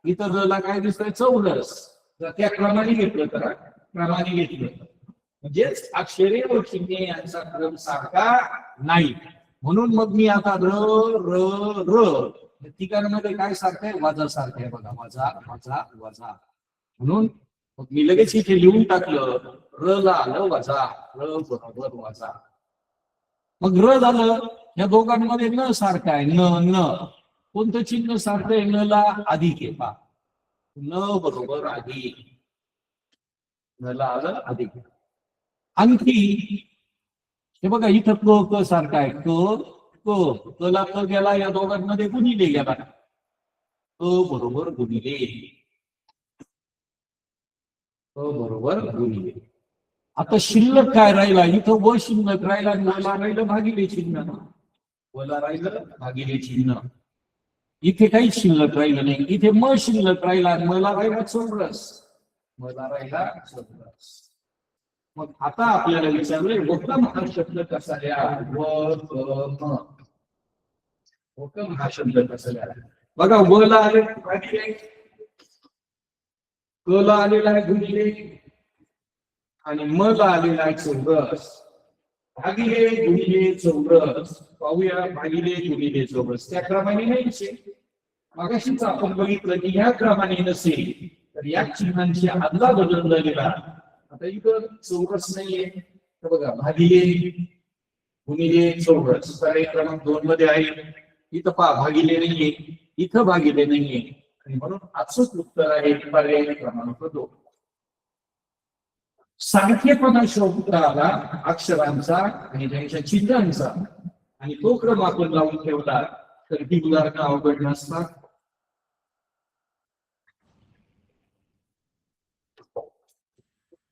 इथं र ला काय दिसतंय? चौरस. जर त्या क्रमाने घेतलं तर क्रमाने घेतलं म्हणजेच अक्षरे व चिन्हे यांचा क्रम सारखा नाही. म्हणून मग मी आता र र र तिघांमध्ये काय सारखं आहे? वजा सारखं आहे. बघा वजा वजा वजा. म्हणून मग मी लगेच इथे लिहून टाकलं. र ला आलं वजा, र बरोबर वजा. मग र झालं. या दोघांमध्ये न सारखं आहे. न न कोणतं चिन्ह सारखं आहे? न ला अधिक आहे. पा न बरोबर अधिक. न ला आलं अधिक. आणखी हे बघा इथं क क सारखा आहे. क ला क गेला, या दोघांमध्ये गुणिले गेला. क बरोबर गुणिले. क बरोबर गुणिले. आता शिल्लक काय राहिला? इथं व शिल्लक राहिला आणि मला राहिलं भागिले चिन्ह. वला राहिलं भागिले चिन्ह. इथे काहीच शिल्लक राहिलं नाही. इथे म शिल्लक राहिला आणि मला राहिला चौरस. मला राहिला चौरस. मग आता आपल्याला विचारलंय वक्रम हा शब्द कसा लिहा? वक्रम हा शब्द कसा लिहा? बघा व ला आले भागिले, क ला आलेला आहे गुणिले आणि म ला आलेला आहे चौरस. भागिले गुणिले चौरस. पाहूया भागिले गुणिले चौरस त्या क्रमाने नाहीचे. मगाशीच आपण बघितलं की ह्या क्रमाने नसेल तर या चिन्हांची आदला बदल झालेला. आता इथं चौरस नाहीये तर बघा भागिले गुणिले चौरस पर्याय क्रमांक 2 मध्ये आहे. इथं पहा भागिले नाहीये, इथं भागिले नाहीये आणि म्हणून अचूक उत्तर आहे पर्याय क्रमांक 2. सारखेपणा शोधता आला अक्षरांचा आणि त्यांच्या चिन्हांचा आणि तो क्रम आपण लावून ठेवला तर ही उदाहरणं अवघड नसतात.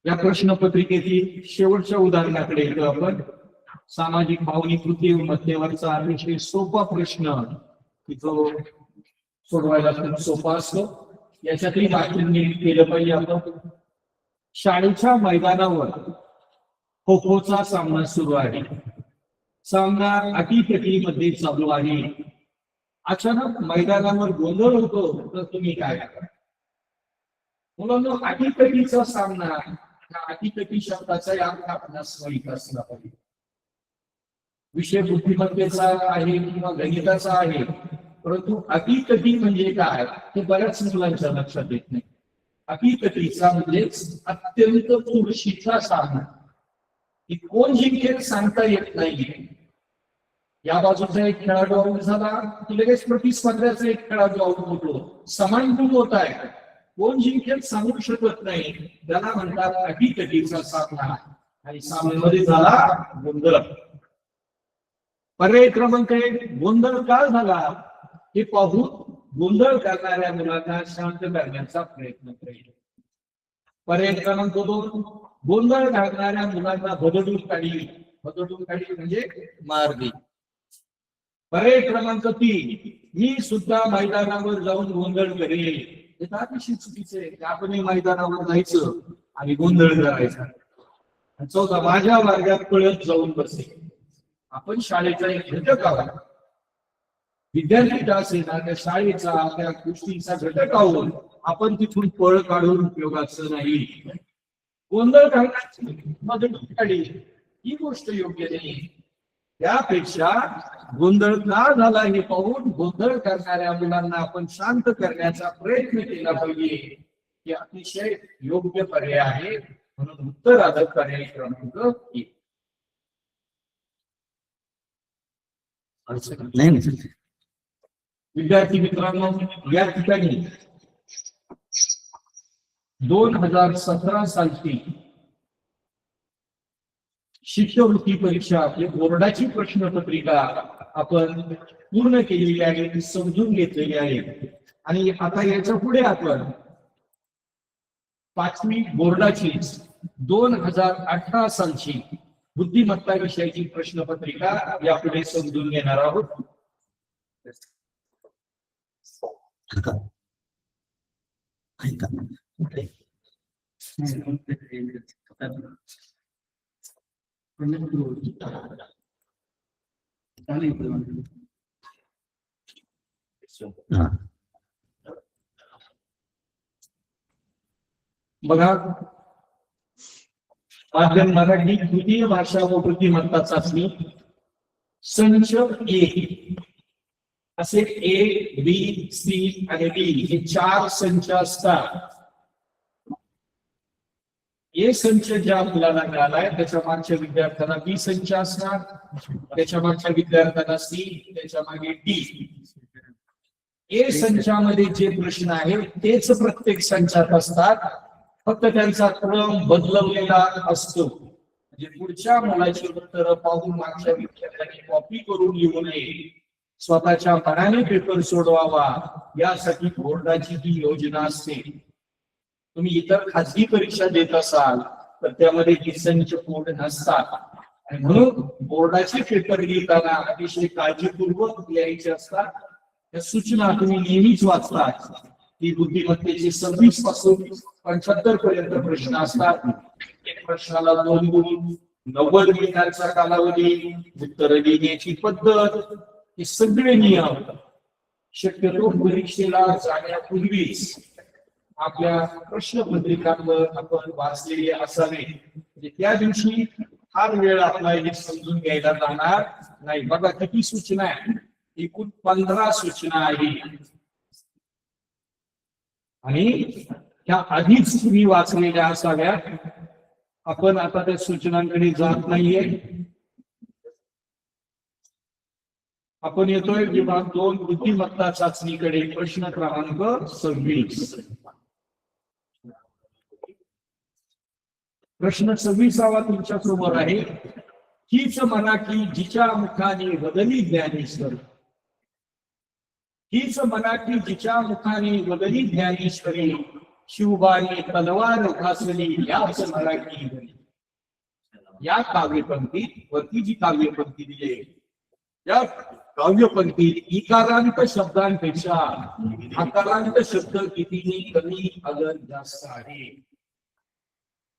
या प्रश्नपत्रिकेतील शेवटच्या उदाहरणाकडे येतो आपण. सामाजिक भावनिक कृती मध्यवर्चा अतिशय सोपा प्रश्न की जो सोडवायला खूप सोपा असतो. याच्यातही वाचन केलं पाहिजे आपण. शाळेच्या मैदानावर खो खोचा सामना सुरू आहे. सामना अटीतटीमध्ये चालू आहे. अचानक मैदानावर गोंधळ होतो तर तुम्ही काय करा? मुलांना अटीतटीचा सामना, अटीतटी शब्दाचा अर्थ आपणास माहित असला पाहिजे. विषय बुद्धिमत्तेचा आहे किंवा गणिताचा आहे, परंतु अटीतटी म्हणजे काय हे बऱ्याच मुलांच्या लक्षात येत नाही. अटीतटीचा म्हणजेच अत्यंत चुरशीचा सामना. की कोण जिंकेल सांगता येत नाहीये. या बाजूचा एक खेळाडू आऊट झाला की लगेच प्रतिस्पर्ध्याचा एक खेळाडू आऊट होतो. समान गुण होत आहे. कोण जिंकेल सांगू शकत नाही. त्याला म्हणतात अटीतटीचा सामना. आणि सामन्यामध्ये झाला गोंधळ. पर्याय क्रमांक 1, गोंधळ का झाला हे पाहून गोंधळ करणाऱ्या मुलांना शांत करण्याचा प्रयत्न करेल. पर्याय क्रमांक 2, गोंधळ घालणाऱ्या मुलांना बदलून काढी. बदलून काढी म्हणजे मार दे. पर्याय क्रमांक 3, मी सुद्धा मैदानावर जाऊन गोंधळ करेल. हे तर अतिशय चुकीचं आहे. आपणही मैदानावर जायचं आणि गोंधळ करायचा. 4, माझ्या वर्गात पळत जाऊन बसे. आपण शाळेचा एक घटक आहोत. विद्यार्थी असेल ना त्या शाळेचा त्या गोष्टींचा घटक आहोत. आपण तिथून पळ काढून उपयोगाचं नाही. गोंधळ घालण्याची मदत काढी ही गोष्ट योग्य नाही. त्यापेक्षा गोंधळ का झाला हे पाहून गोंधळ करणाऱ्या मुलांना आपण शांत करण्याचा प्रयत्न केला पाहिजे. हे अतिशय योग्य पर्याय आहे. म्हणून उत्तर आलं पर्याय क्रमांक 1. विद्यार्थी मित्रांनो, या ठिकाणी 2017 सालची शिष्यवृत्ती परीक्षा आपली बोर्डाची प्रश्नपत्रिका आपण पूर्ण केलेली आहे, ती समजून घेतलेली आहे. आणि आता याच्या पुढे आपण 5वी बोर्डाची 2018 सालची बुद्धिमत्ता विषयाची प्रश्नपत्रिका यापुढे समजून घेणार आहोत. बघा, माध्यम मराठी द्वितीय भाषा व बुद्धिमत्ता चाचणी संच ए, असे ए, बी, सी आणि डी हे 4 संच असतात. ए संच ज्या मुलाला मिळालाय त्याच्या मागच्या विद्यार्थ्यांना बी संच असणार, त्याच्या मागच्या विद्यार्थ्यांना सी, त्याच्या मागे डी. ए संचामध्ये जे प्रश्न आहेत तेच प्रत्येक संचात असतात, फक्त त्यांचा क्रम बदलवलेला असतो. म्हणजे पुढच्या मुलाची उत्तरं पाहून मागच्या विद्यार्थ्यांनी कॉपी करून लिहू नये, स्वतःच्या मनाने पेपर सोडवावा यासाठी बोर्डाची ही योजना असते. तुम्ही इतर खाजगी परीक्षा देत असाल तर त्यामध्ये ही संच कोड नसतात. आणि म्हणून बोर्डाचे पेपर लिहिताना अतिशय काळजीपूर्वक लिहायचे असतात. त्या सूचना तुम्ही नेहमीच वाचता. ही बुद्धिमत्तेचे 26 पासून 75 पर्यंत प्रश्न असतात. एक प्रश्नाला 2 गुण, 90 मिनिटांचा कालावधी, उत्तर लिहिण्याची पद्धत, हे सगळे नियम शक्यतो परीक्षेला जाण्यापूर्वीच आपल्या प्रश्नपत्रिकांवर आपण वाचलेले असावे. म्हणजे त्या दिवशी फार वेळ आपला हे समजून घ्यायला जाणार नाही. बघा किती सूचना आहे, एकूण 15 सूचना आहेत. आणि त्या आधीच तुम्ही वाचलेल्या असाव्यात. आपण आता त्या सूचनांकडे जात नाहीये. आपण येतोय विभाग 2 बुद्धिमत्ता चाचणीकडे. प्रश्न क्रमांक 26. प्रश्न 26वा तुमच्या समोर आहे. हीच म्हणा की जिच्या मुखाने वदली ज्ञानेश्वर. हीच म्हणा की जिच्या मुखाने वदली ज्ञानेश्वरी, शिवबाने तलवार घासली याच मराठी. या काव्यपंक्तीत वरती जी काव्यपंक्ती दिली आहे या काव्यपंक्तीत इकारांत शब्दांपेक्षा आकारांत शब्द कितीने कमी अगर जास्त आहे.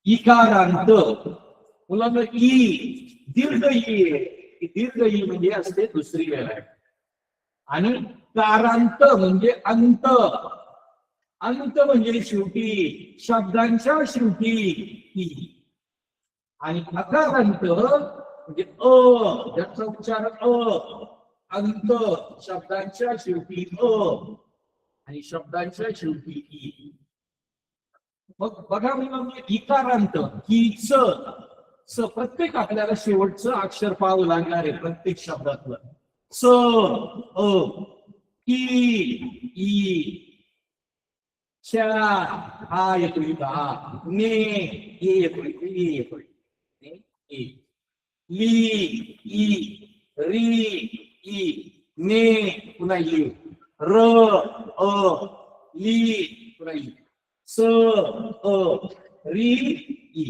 इकारांत मुलांना ई, दीर्घ ई, दीर्घ ई म्हणजे असते दुसरी वेळ आहे. आणि कारांत म्हणजे अंत. अंत म्हणजे शेवटी, शब्दांच्या शेवटी ई. आणि अकारांत म्हणजे अ, ज्याचा उच्चार अ. अंत शब्दांच्या शेवटी अ आणि शब्दांच्या शेवटी ई. मग बघा म्हणजे इकारांत की च, प्रत्येक आपल्याला शेवटचं अक्षर पाहावं लागणार आहे प्रत्येक शब्दातलं. स अ की ई च्या हा येतो इथं ने ये येतो ये येतो ने ए ली ई री ई ने पुन्हा ई र अ ली पुन्हा ई स अ री ई.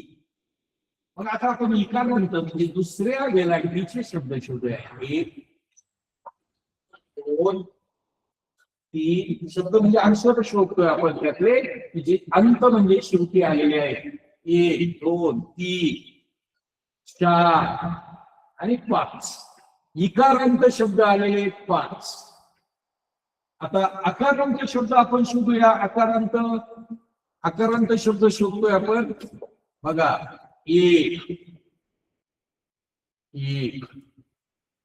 मग आता आपण इकार म्हणतो म्हणजे दुसऱ्या वेलांटीचे शब्द शोधूया. 1 2 3 शब्द म्हणजे अक्षर शोधतोय आपण त्यातले की जे अंत म्हणजे शेवटी आलेले आहेत. 1 2 3 4 आणि 5 इकारांत शब्द आलेले 5. आता अकारांत शब्द आपण शोधूया. अकारांत शब्द शोधतोय आपण बघा. 1 1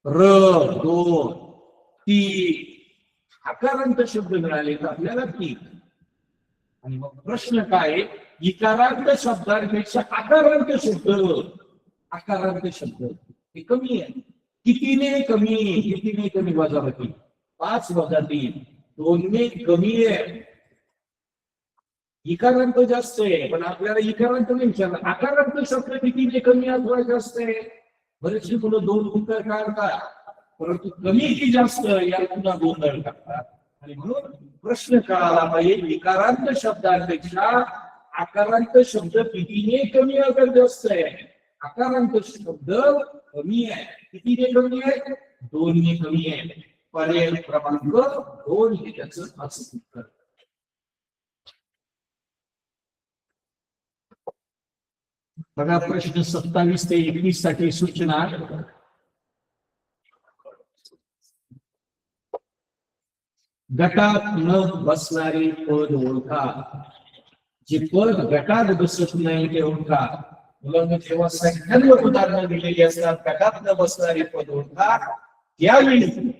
र 2 3 अकारांत शब्द मिळाले तर आपल्याला 3. आणि मग प्रश्न काय, इकारांत शब्दांपेक्षा आकारांत शब्द हे कमी आहे. कितीने कमी वजावटी 5 वजा 3 2 ने कमी आहे. इकारांत जास्त आहे पण आपल्याला इकारांत नाही विचारलं. आकारांत शब्द कितीने कमी अथवा जास्त आहे. बरेचशी मुलं 2 उत्तर काढतात परंतु कमी की जास्त या पुन्हा गोंधळ करतात. आणि म्हणून प्रश्न कळाला पाहिजे इकारांत शब्दांपेक्षा आकारांत शब्द कितीने कमी अगर जास्त आहे. आकारांत शब्द कमी आहे. कितीने कमी आहे 2 ने कमी आहे. पर्याय क्रमांक 2 हे त्याचं असं उत्तर. बघा प्रश्न 27 ते 21 साठी सूचना. गटात न बसणारे पद ओळखा. जे पद गटात बसत नाही ते ओळखा. मुलांना जेव्हा संख्यांवर उदाहरणं दिलेली असतात गटात न बसणारे पद ओळखा त्यावेळी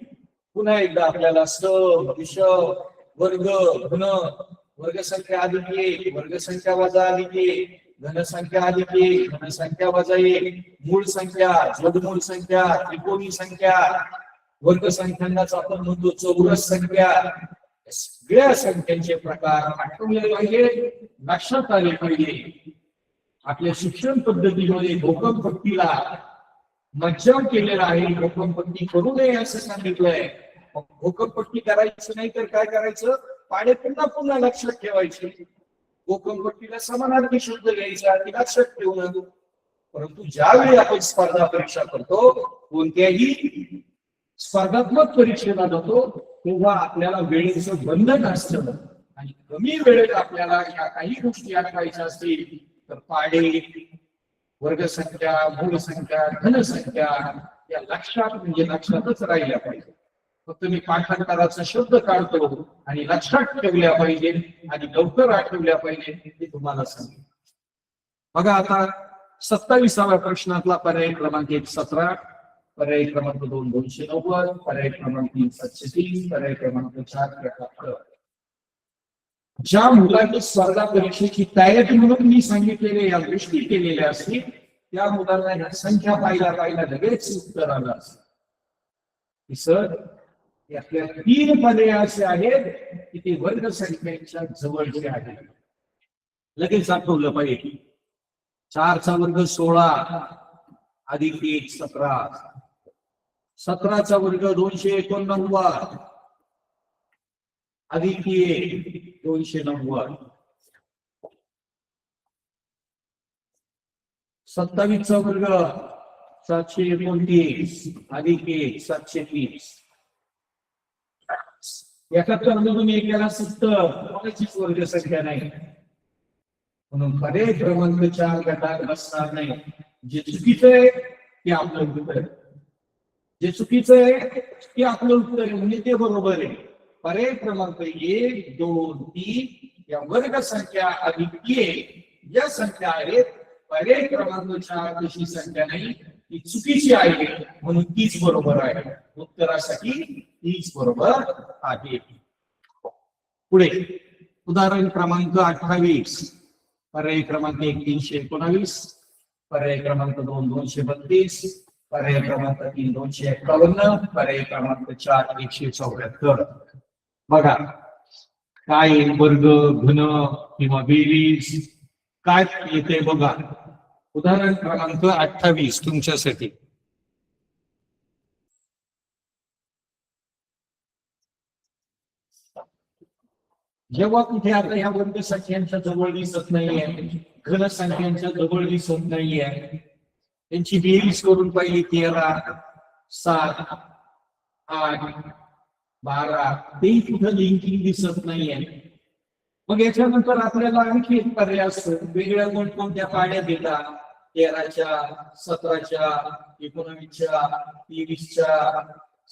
पुन्हा एकदा आपल्याला स विष वर्ग घन वर्गसंख्या अधिक 1 वर्गसंख्या वजा अधिक 1 घनसंख्या अधिक 1 घनसंख्या वजा 1 मूळ संख्या जडमूळ संख्या त्रिकोणी संख्या वर्ग संख्यांनाच आपण म्हणतो चौरस संख्या. सगळ्या संख्यांचे प्रकार आठवले पाहिजे, लक्षात आले पाहिजे. आपल्या शिक्षण पद्धतीमध्ये घोकमपट्टीला मज्जाव केलेला आहे. घोकमपट्टी करू नये असं सांगितलंय. घोकमपट्टी करायचं नाही तर काय करायचं, पाढे पुन्हा पुन्हा लक्षात ठेवायचे. घोकमपट्टीला समानार्थी शब्द घ्यायचा ते लक्षात ठेवणं. परंतु ज्यावेळी आपण स्पर्धा परीक्षा करतो कोणत्याही स्पर्धात्मक परीक्षेला जातो तेव्हा आपल्याला वेळेचं बंधन असतं आणि कमी वेळेत आपल्याला या काही गोष्टी आठवायच्या असतील तर पाढे वर्गसंख्या मूळ संख्या घनसंख्या या लक्षात म्हणजे लक्षातच राहिल्या पाहिजे. फक्त मी पाठांतराचा शब्द काढतो आणि लक्षात ठेवल्या पाहिजे आणि लवकर आठवल्या पाहिजे हे तुम्हाला सांगेन. बघा आता 27व्या प्रश्नातला पर्याय क्रमांक 1 17, पर्याय क्रमांक 2 290, पर्याय क्रमांक 3 730, पर्याय क्रमांक 4 73. ज्या मुलांनी स्पर्धा परीक्षेची तयारी म्हणून मी सांगितलेल्या या गोष्टी केलेल्या असतील त्या मुलांना ह्या संख्या पाहिला लगेच उत्तर आलं असतं. सर यातल्या 3 पर्याय असे आहेत की ते वर्ग संख्येच्या जवळचे आहेत. लगेच आठवलं पाहिजे. 4 चा वर्ग 16 अधिक 1 17, 17 चा वर्ग 289 अधिक 1 290, 27 चा वर्ग 729 अधिक 1 730. याच्यात तुम्ही एकाला 70 कोणाचीच वर्ग संख्या नाही म्हणून पर्याय क्रमांक 4 गटात बसणार नाही. जे चुकीचं आहे ते आपलं उत्तर आहे. जे चुकीचं आहे ते आपलं उत्तर आहे म्हणजे ते बरोबर आहे. पर्याय क्रमांक 1 2 3 या वर्ग संख्या अधिक 1 या संख्या आहेत. पर्याय क्रमांक 4 तशी संख्या नाही ती चुकीची आहे म्हणून तीच बरोबर आहे. उत्तरासाठी तीच बरोबर आहे. पुढे उदाहरण क्रमांक 28, पर्याय क्रमांक 1 319, पर्याय क्रमांक 2 232, पर्याय क्रमांक 3 251, पर्याय क्रमांक 4 174. बघा काय वर्ग घन किंवा बेरीज काय येते बघा. उदाहरण क्रमांक 28 तुमच्यासाठी. जेव्हा कुठे आता ह्या वर्ग संख्यांच्या जवळ दिसत नाहीये, घन संख्यांच्या जवळ दिसत नाहीये, त्यांची बेरीज करून पाहिली 13, 7, 8, 12 ते कुठं लिंकिंग दिसत नाहीये. मग याच्यानंतर आपल्याला आणखी एक पर्याय असतो. वेगळ्या कोणत्या पाड्या देतात 13च्या, 17च्या, 19च्या, 23च्या,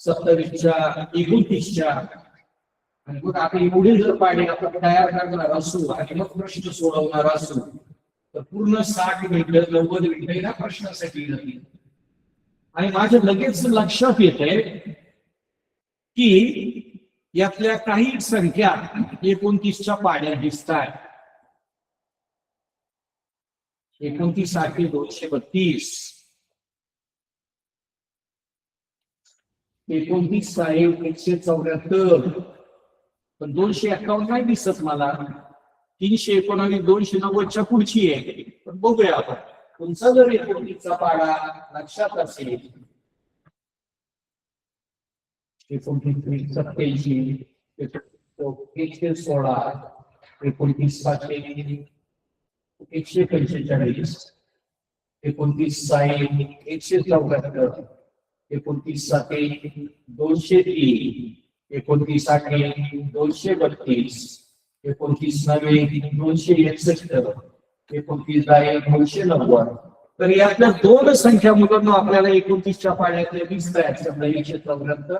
27च्या, 29च्या. आणि मग आता एवढे जर पाडे आपण तयार करणार असू आणि मग प्रश्न सोडवणार असू तर पूर्ण 60 मिनिटं 90 मिनिटं या प्रश्नासाठी जातील. आणि माझ्या लगेच लक्षात येत आहे की यातल्या काही संख्या 29च्या पाड्या दिसत आहेत. 29 साठी 232, 29 आहे 174, पण 251 नाही दिसत मला. 319 290च्या पुढची आहे. पण बघूया आपण तुमचा जर 29चा पाडा लक्षात असेल 29, 87, 116, 29 साठी 145, 29 साठी 174, 29 साठी 203, 29 साठी 232, 29 नव्हे 261, 29 आहे 290. तर यातल्या दोन संख्या मुलांना आपल्याला 29च्या पाड्यातल्या दिसत आहेत. समजा 174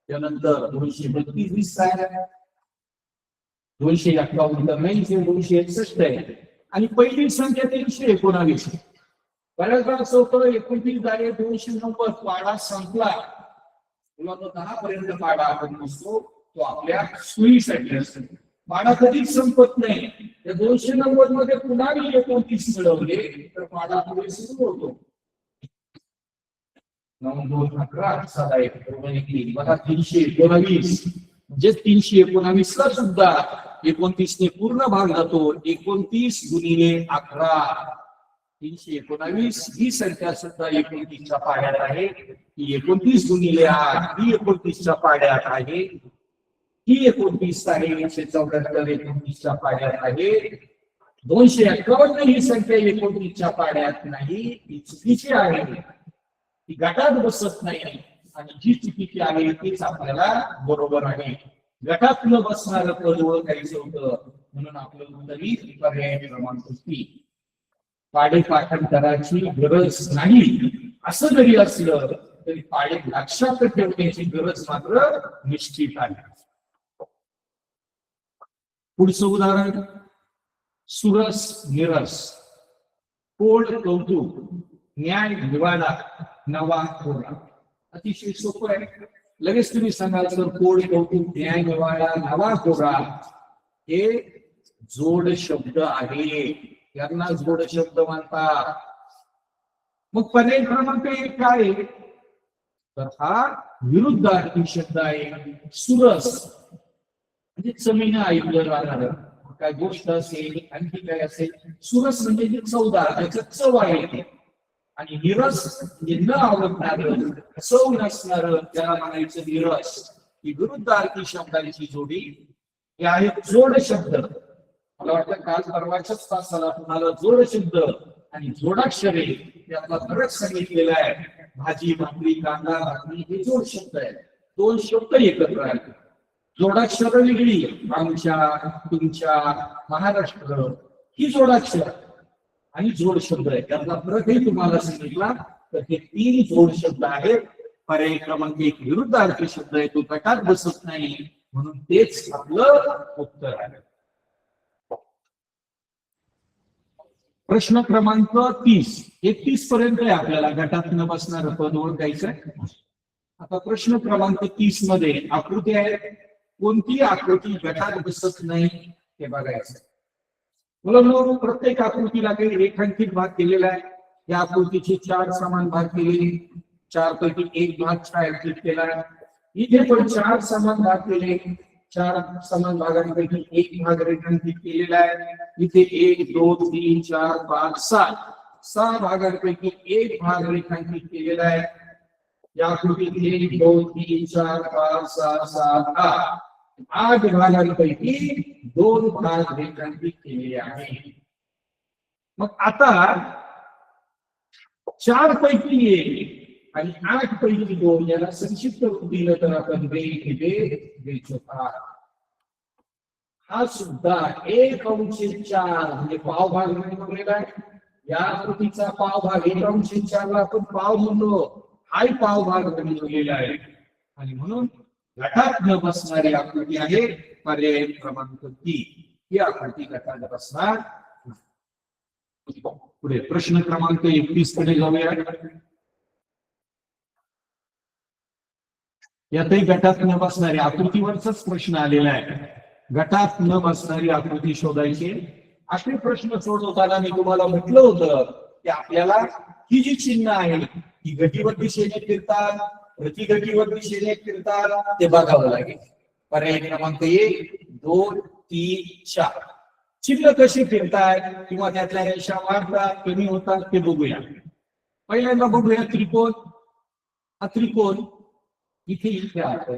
त्यानंतर 232 दिसत आहे, 251 तर नाही 261 आहे. आणि पहिली संख्या 319. बऱ्याचदा असं होतं 29 आहे 290 पाडा संपला. तुला तो 10 पर्यंत पाडा आपण नसतो, तो आपल्या सोयीसाठी असतो. पाडा कधीच संपत नाही. त्या 290 मध्ये पुन्हा 29 मिळवले तर पाडा पुढे सुरू होतो. 9, 2, 11, 7, 1, 3, बघा 319 म्हणजे 319 ला सुद्धा 29 ने पूर्ण भाग जातो. 29 गुणिले 11 319 ही संख्या सुद्धा 29च्या पाड्यात आहे. ही 29 गुणिले 8 ही 29च्या पाड्यात आहे. ही 29 आहे 174 29च्या पाड्यात आहे. 251 ही संख्या 29च्या पाड्यात नाही, ही चुकीची आहे, ती गटात बसत नाही. आणि जी चुकीची आहे तीच आपल्याला बरोबर आहे. गटात न बसणारं पद ओळखायचं होतं म्हणून आपलं उत्तर पर्याय क्रमांक 3. पाडे पाठांतराची गरज नाही असं जरी असलं तरी पाडे लक्षात ठेवण्याची गरज मात्र निश्चित आहे. पुढचं उदाहरण सुरस निरस, कोड कौतुक, न्याय निवाडा, नवा कोरा. अतिशय सोपं आहे. लगेच तुम्ही सांगाल सर कोड कौतुक, न्याय निवाडा, नवा कोरा हे जोड शब्द आहे, यांना जोड शब्द म्हणतात. मग पर्याय क्रमांक 1 काय? तर हा विरुद्धार्थी शब्द आहे. सुरस म्हणजे चवीने ऐकलं जाणार काय गोष्ट असेल, आणखी काय असेल. सुरस म्हणजे जे चवदार, त्याचं चव आहे. आणि निरस म्हणजे न आवडणार, चव नसणार, त्याला म्हणायचं निरस. ही विरुद्धार्थी शब्दांची जोडी हे आहे जोड शब्द. मला वाटतं काल परवाच्याच तासाला तुम्हाला जोड शब्द आणि जोडाक्षरे यातला फरक सांगितलेला आहे. भाजी, भाकरी, कांदा, भाकरी हे जोड शब्द आहेत. दोन शब्द एकत्र आहेत. जोडाक्षर वेगळी, आमच्या, तुमच्या, महाराष्ट्र ही जोडाक्षर आणि जोड शब्द आहे. त्यातला फरकही तुम्हाला सांगितला. तर हे 3 जोड शब्द आहेत. पर्याय क्रमांक 1 विरुद्धार्थी शब्द आहे, तो गटात बसत नाही म्हणून तेच आपलं उत्तर आहे. प्रश्न क्रमांक 30. 31 पर्यंत आहे आपल्याला गटात न बसणार पद ओळखायचं आहे. आता प्रश्न क्रमांक 30 मध्ये आकृती आहे. कोणती आकृती गटात बसत नाही ते बघायचं. मुलांनो, प्रत्येक आकृतीला काही रेखांकित भाग केलेला आहे. या आकृतीचे 4 समान भाग केले, 4 पैकी एक भाग छायांकित केला. इथे पण 4 समान भाग केले, 4 समान भागांपैकी एक भाग रेखांकित केलेला आहे. इथे 1 2 3 4 5 6 भागांपैकी एक भाग रेखांकित केलेला आहे. या आकृतीत 1 2 3 4 5 6 7 8 भागांपैकी 2 भाग रेखांकित केलेले आहे. मग आता 4 पैकी 1 आणि 8 पैकी 2 याला संक्षिप्त रूप दिलं तर आपण बेचोखा. हा सुद्धा 1/4 म्हणजे पावभाग म्हणून आहे. या आकृतीचा पावभाग 1/4 ला आपण पाव म्हणलो, हाही पावभाग बनवलेला आहे. आणि म्हणून गटात न बसणारी आकृती आहे पर्याय क्रमांक 3. ही आकृती गटात बसणार. पुढे प्रश्न क्रमांक 21 कडे जाऊया. यातही गटात न बसणारी आकृतीवरच प्रश्न आलेला आहे. गटात न बसणारी आकृती शोधायची. असे प्रश्न सोडवताना मी तुम्हाला म्हटलं होतं की आपल्याला ही जी चिन्ह आहे ही गतीवर दिशेने फिरतात, प्रतिगतीवर दिशेने फिरतात, ते बघावं लागेल. पर्याय क्रमांक 1 2 3 4 चिन्ह कशी फिरतात किंवा त्यातल्या रेषा वाढतात कमी होतात ते बघूया. पहिल्यांदा बघूया त्रिकोण. हा त्रिकोण इथे आला,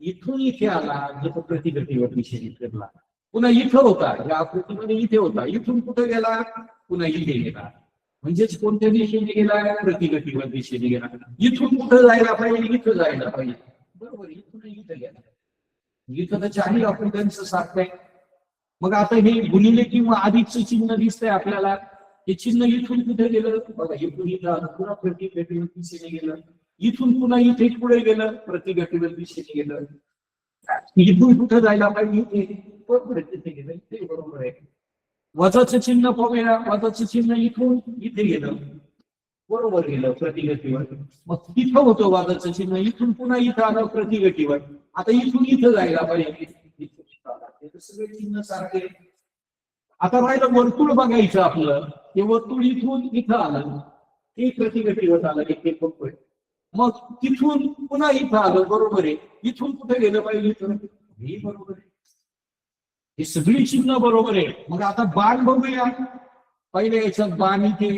इथून इथे आला, जो प्रतिगतीवर दिशेने फिरला. पुन्हा इथं होता, या आकृतीमध्ये इथे होता, इथून कुठे गेला, पुन्हा इथे गेला. म्हणजेच कोणत्या दिशेने गेला, प्रतिगतीवर दिशेने गेला. इथून कुठं जायला पाहिजे, इथं जायला पाहिजे. बरोबर, इथून इथं गेला. इथं तर चारही आकृत्यांचं सारखं आहे. मग आता हे गुणिले किंवा अधिकचं चिन्ह दिसतंय आपल्याला. हे चिन्ह इथून कुठे गेलं बघा, इथून इथं पुन्हा प्रतिगतीवर दिशेने गेलं, इथून पुन्हा इथे पुढे गेलं, प्रतिगतीवर दिशेने गेलं. इथून कुठं जायला पाहिजे, बरोबर आहे, तिथे गेलं, ते बरोबर आहे. वजाचं चिन्ह पाहूया. वजाचं चिन्ह इथून इथे गेलं, बरोबर गेलं प्रतिगतीवर. मग तिथं होतं वजाचं चिन्ह, इथून पुन्हा इथं आलं प्रतिगतीवर. आता इथून इथं जायला पाहिजे, सगळे चिन्ह सारखे. आता राहिलं वर्तुळ बघायचं आपलं. ते वर्तुळ इथून इथं आलं, ते प्रतिगतीवर आलं, एक बघतोय. मग तिथून पुन्हा इथं आलं, बरोबर आहे. इथून कुठे गेलं पाहिजे, हे बरोबर आहे. हे सगळी चिन्ह बरोबर आहे. मग आता बाण बघूया. पहिल्या याच्यात बाण इथे,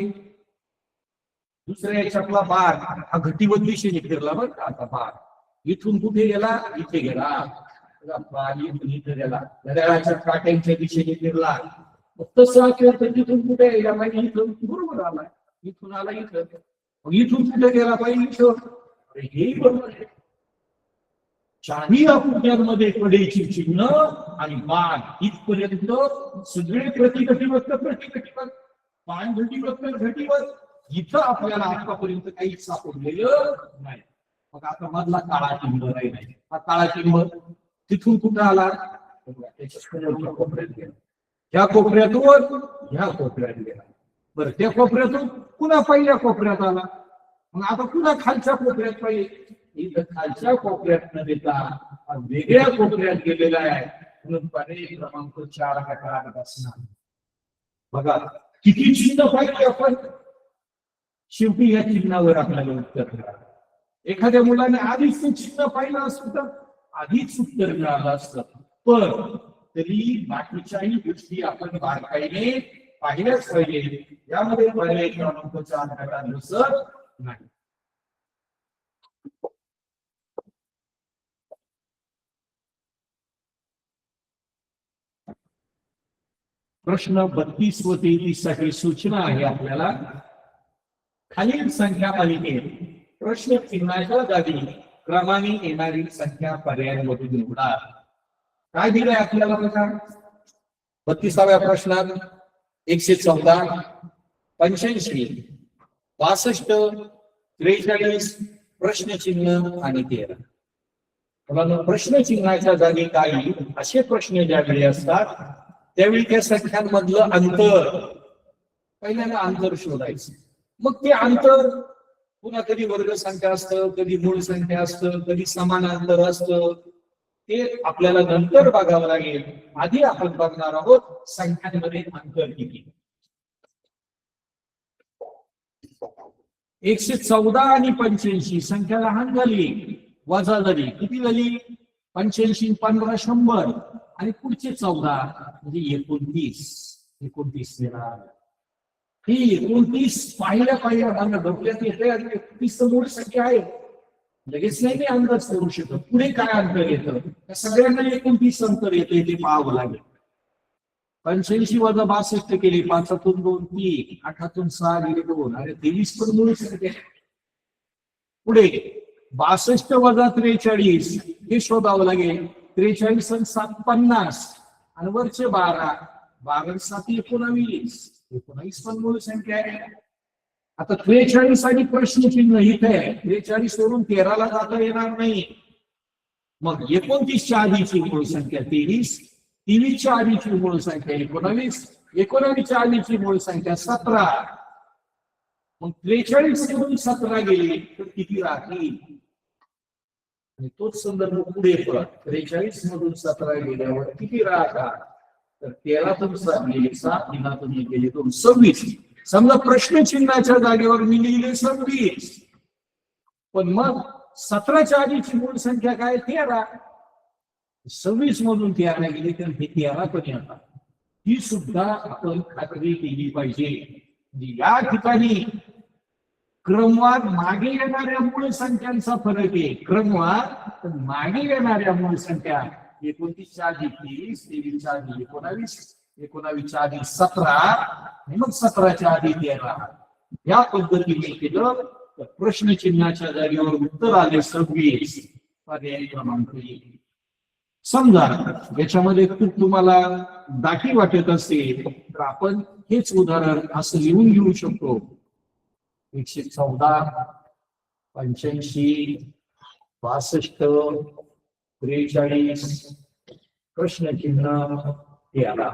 दुसऱ्या याच्यातला बाण हा घटीवर दिशेने फिरला बरं का. आता बाण इथून कुठे गेला, इथे गेला. बाण इथून इथे गेला, घड्याळाच्या काट्यांच्या दिशेने फिरला. तसं तिथून कुठे गेला पाहिजे, इथून बरोबर आला, इथून आला इथं. मग इथून कुठे गेला पाहिजे, इथं. हे बरोबर आहे. चारही आकृत्यांमध्ये कडेची चिन्ह आणि बाण इथपर्यंत सगळे प्रतिगतीवर प्रतिगतीवर, बाण घटीवर घटीवर. इथं आपल्याला आतापर्यंत काही सापडलेलं नाही. मग आता मधला काळा चिन्ह राहिला. हा काळा चिन्ह तिथून कुठं आला, त्याच्या कोपऱ्यात गेला, ह्या कोपऱ्यातून ह्या कोपऱ्यात गेला. बरं, त्या कोपऱ्यातून पुन्हा पहिल्या कोपऱ्यात आला. मग आता पुन्हा खालच्या कोपऱ्यात पाहिजे. इथं खालच्या कोपऱ्यात न देता वेगळ्या कोपऱ्यात गेलेला आहे. म्हणून पर्याय क्रमांक 4 गटात बसणार. बघा किती चिन्ह पाहिजे आपण. शेवटी या चिन्हावर आपल्याला उत्तर मिळालं. एखाद्या मुलाने आधीच चिन्ह पाहिलं असतं तर आधीच उत्तर मिळालं असतं. पण तरी बाकीच्याही गोष्टी आपण बारकाईने पाहिल्याच पाहिजे. यामध्ये पर्याय क्रमांक 4 गटात बसत नाही. प्रश्न 32 व 33 साठी सूचना आहे आपल्याला. खालील संख्या मालिकेत प्रश्न चिन्हाच्या जागी क्रमाने येणारी संख्या पर्यायांमधून निवडा. काय दिलंय आपल्याला बघा. 32व्या प्रश्नात 114 85 62 43 प्रश्नचिन्ह आणि 13. प्रश्नचिन्हाच्या जागी काही असे प्रश्न ज्यावेळी असतात त्यावेळी त्या संख्यांमधलं अंतर, पहिल्यांदा अंतर शोधायचं. मग ते अंतर पुन्हा कधी वर्ग संख्या असतं, कधी मूळ संख्या असतं, कधी समान अंतर असतं. ते आपल्याला नंतर बघावं लागेल. आधी आपण बघणार आहोत संख्यांमध्ये अंतर किती. 114 आणि 85 संख्या लहान झाली, वजा झाली. किती झाली? 85 15 100 आणि पुढचे 14 म्हणजे 29 येणार. ही 29 पाहिल्या मला डोक्यात येते आणि 29 तर मोठी संख्या आहे. लगेच नाही मी अंदाज करू शकत पुढे काय अंतर येतं. त्या सगळ्यांना 29 अंतर येते ते पाहावं लागेल. 85 वजा 62 केली, 5 2 3, 8 6 गेले 2 आणि 23 पण मूळ संख्या. पुढे 62 वजा 43 हे शोधावं लागेल. 43 आणि 7 50 आणि वरचे 12 12 7 19 19 पण मूळ संख्या आहे. आता 43 आणि प्रश्नचिन्ह इथे आहे. 43 वरून 13 ला जाता येणार नाही. मग 29 च्या आधीची मूळ संख्या 23, 23 च्या आधीची मूळ संख्या 19, 19 च्या आधीची मूळ संख्या 17. मग 43 मधून 17 गेले तर किती राहतील? आणि तोच संदर्भ पुढे परत 43 मधून 17 गेल्यावर किती राहतात? तर 13 गेले 7, 3 गेले 2, 26. समजा प्रश्नचिन्हाच्या जागेवर मी लिहिले 26, पण मग 17च्या आधीची मूळ संख्या काय? 13. 26 मधून 13 गेली तर हे 13 पण येतात. ही सुद्धा आपण खात्री केली पाहिजे. या ठिकाणी क्रमवार मागे येणाऱ्या मूळ संख्यांचा फरक आहे. क्रमवार मागे येणाऱ्या मूळ संख्या 29 च्या आधी 30, 23 च्या आधी 19, 19 च्या आधी 17 आणि मग 17 च्या आधी 13. या पद्धतीने केलं तर प्रश्नचिन्हाच्या जागेवर उत्तर आले 26, पर्याय क्रमांक 1. समजा याच्यामध्ये खूप तुम्हाला दाटी वाटत असेल तर आपण हेच उदाहरण असं लिहून घेऊ शकतो. 114, 85, 62, 43, प्रश्नचिन्ह 13.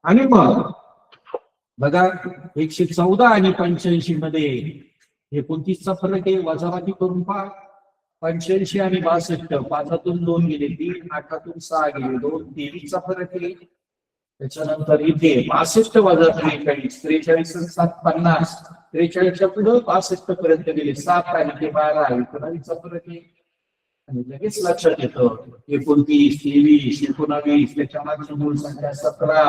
आणि मग बघा 114 आणि 85 मध्ये 29 चा फरक आहे. वजाबाकी करून पहा. 85 आणि 62, 5 2 गेले 3, 8 6 गेले 2, 23 चा फरक आहे. त्याच्यानंतर इथे 65 वजा 43, 43 आणि 7 50, 43 च्या पुढे 65 पर्यंत गेले 7 आणि ते 12 19 चा फरक आहे. आणि लगेच लक्षात येतं 29, 23, 19 त्याच्या मागची मूळ संख्या 17,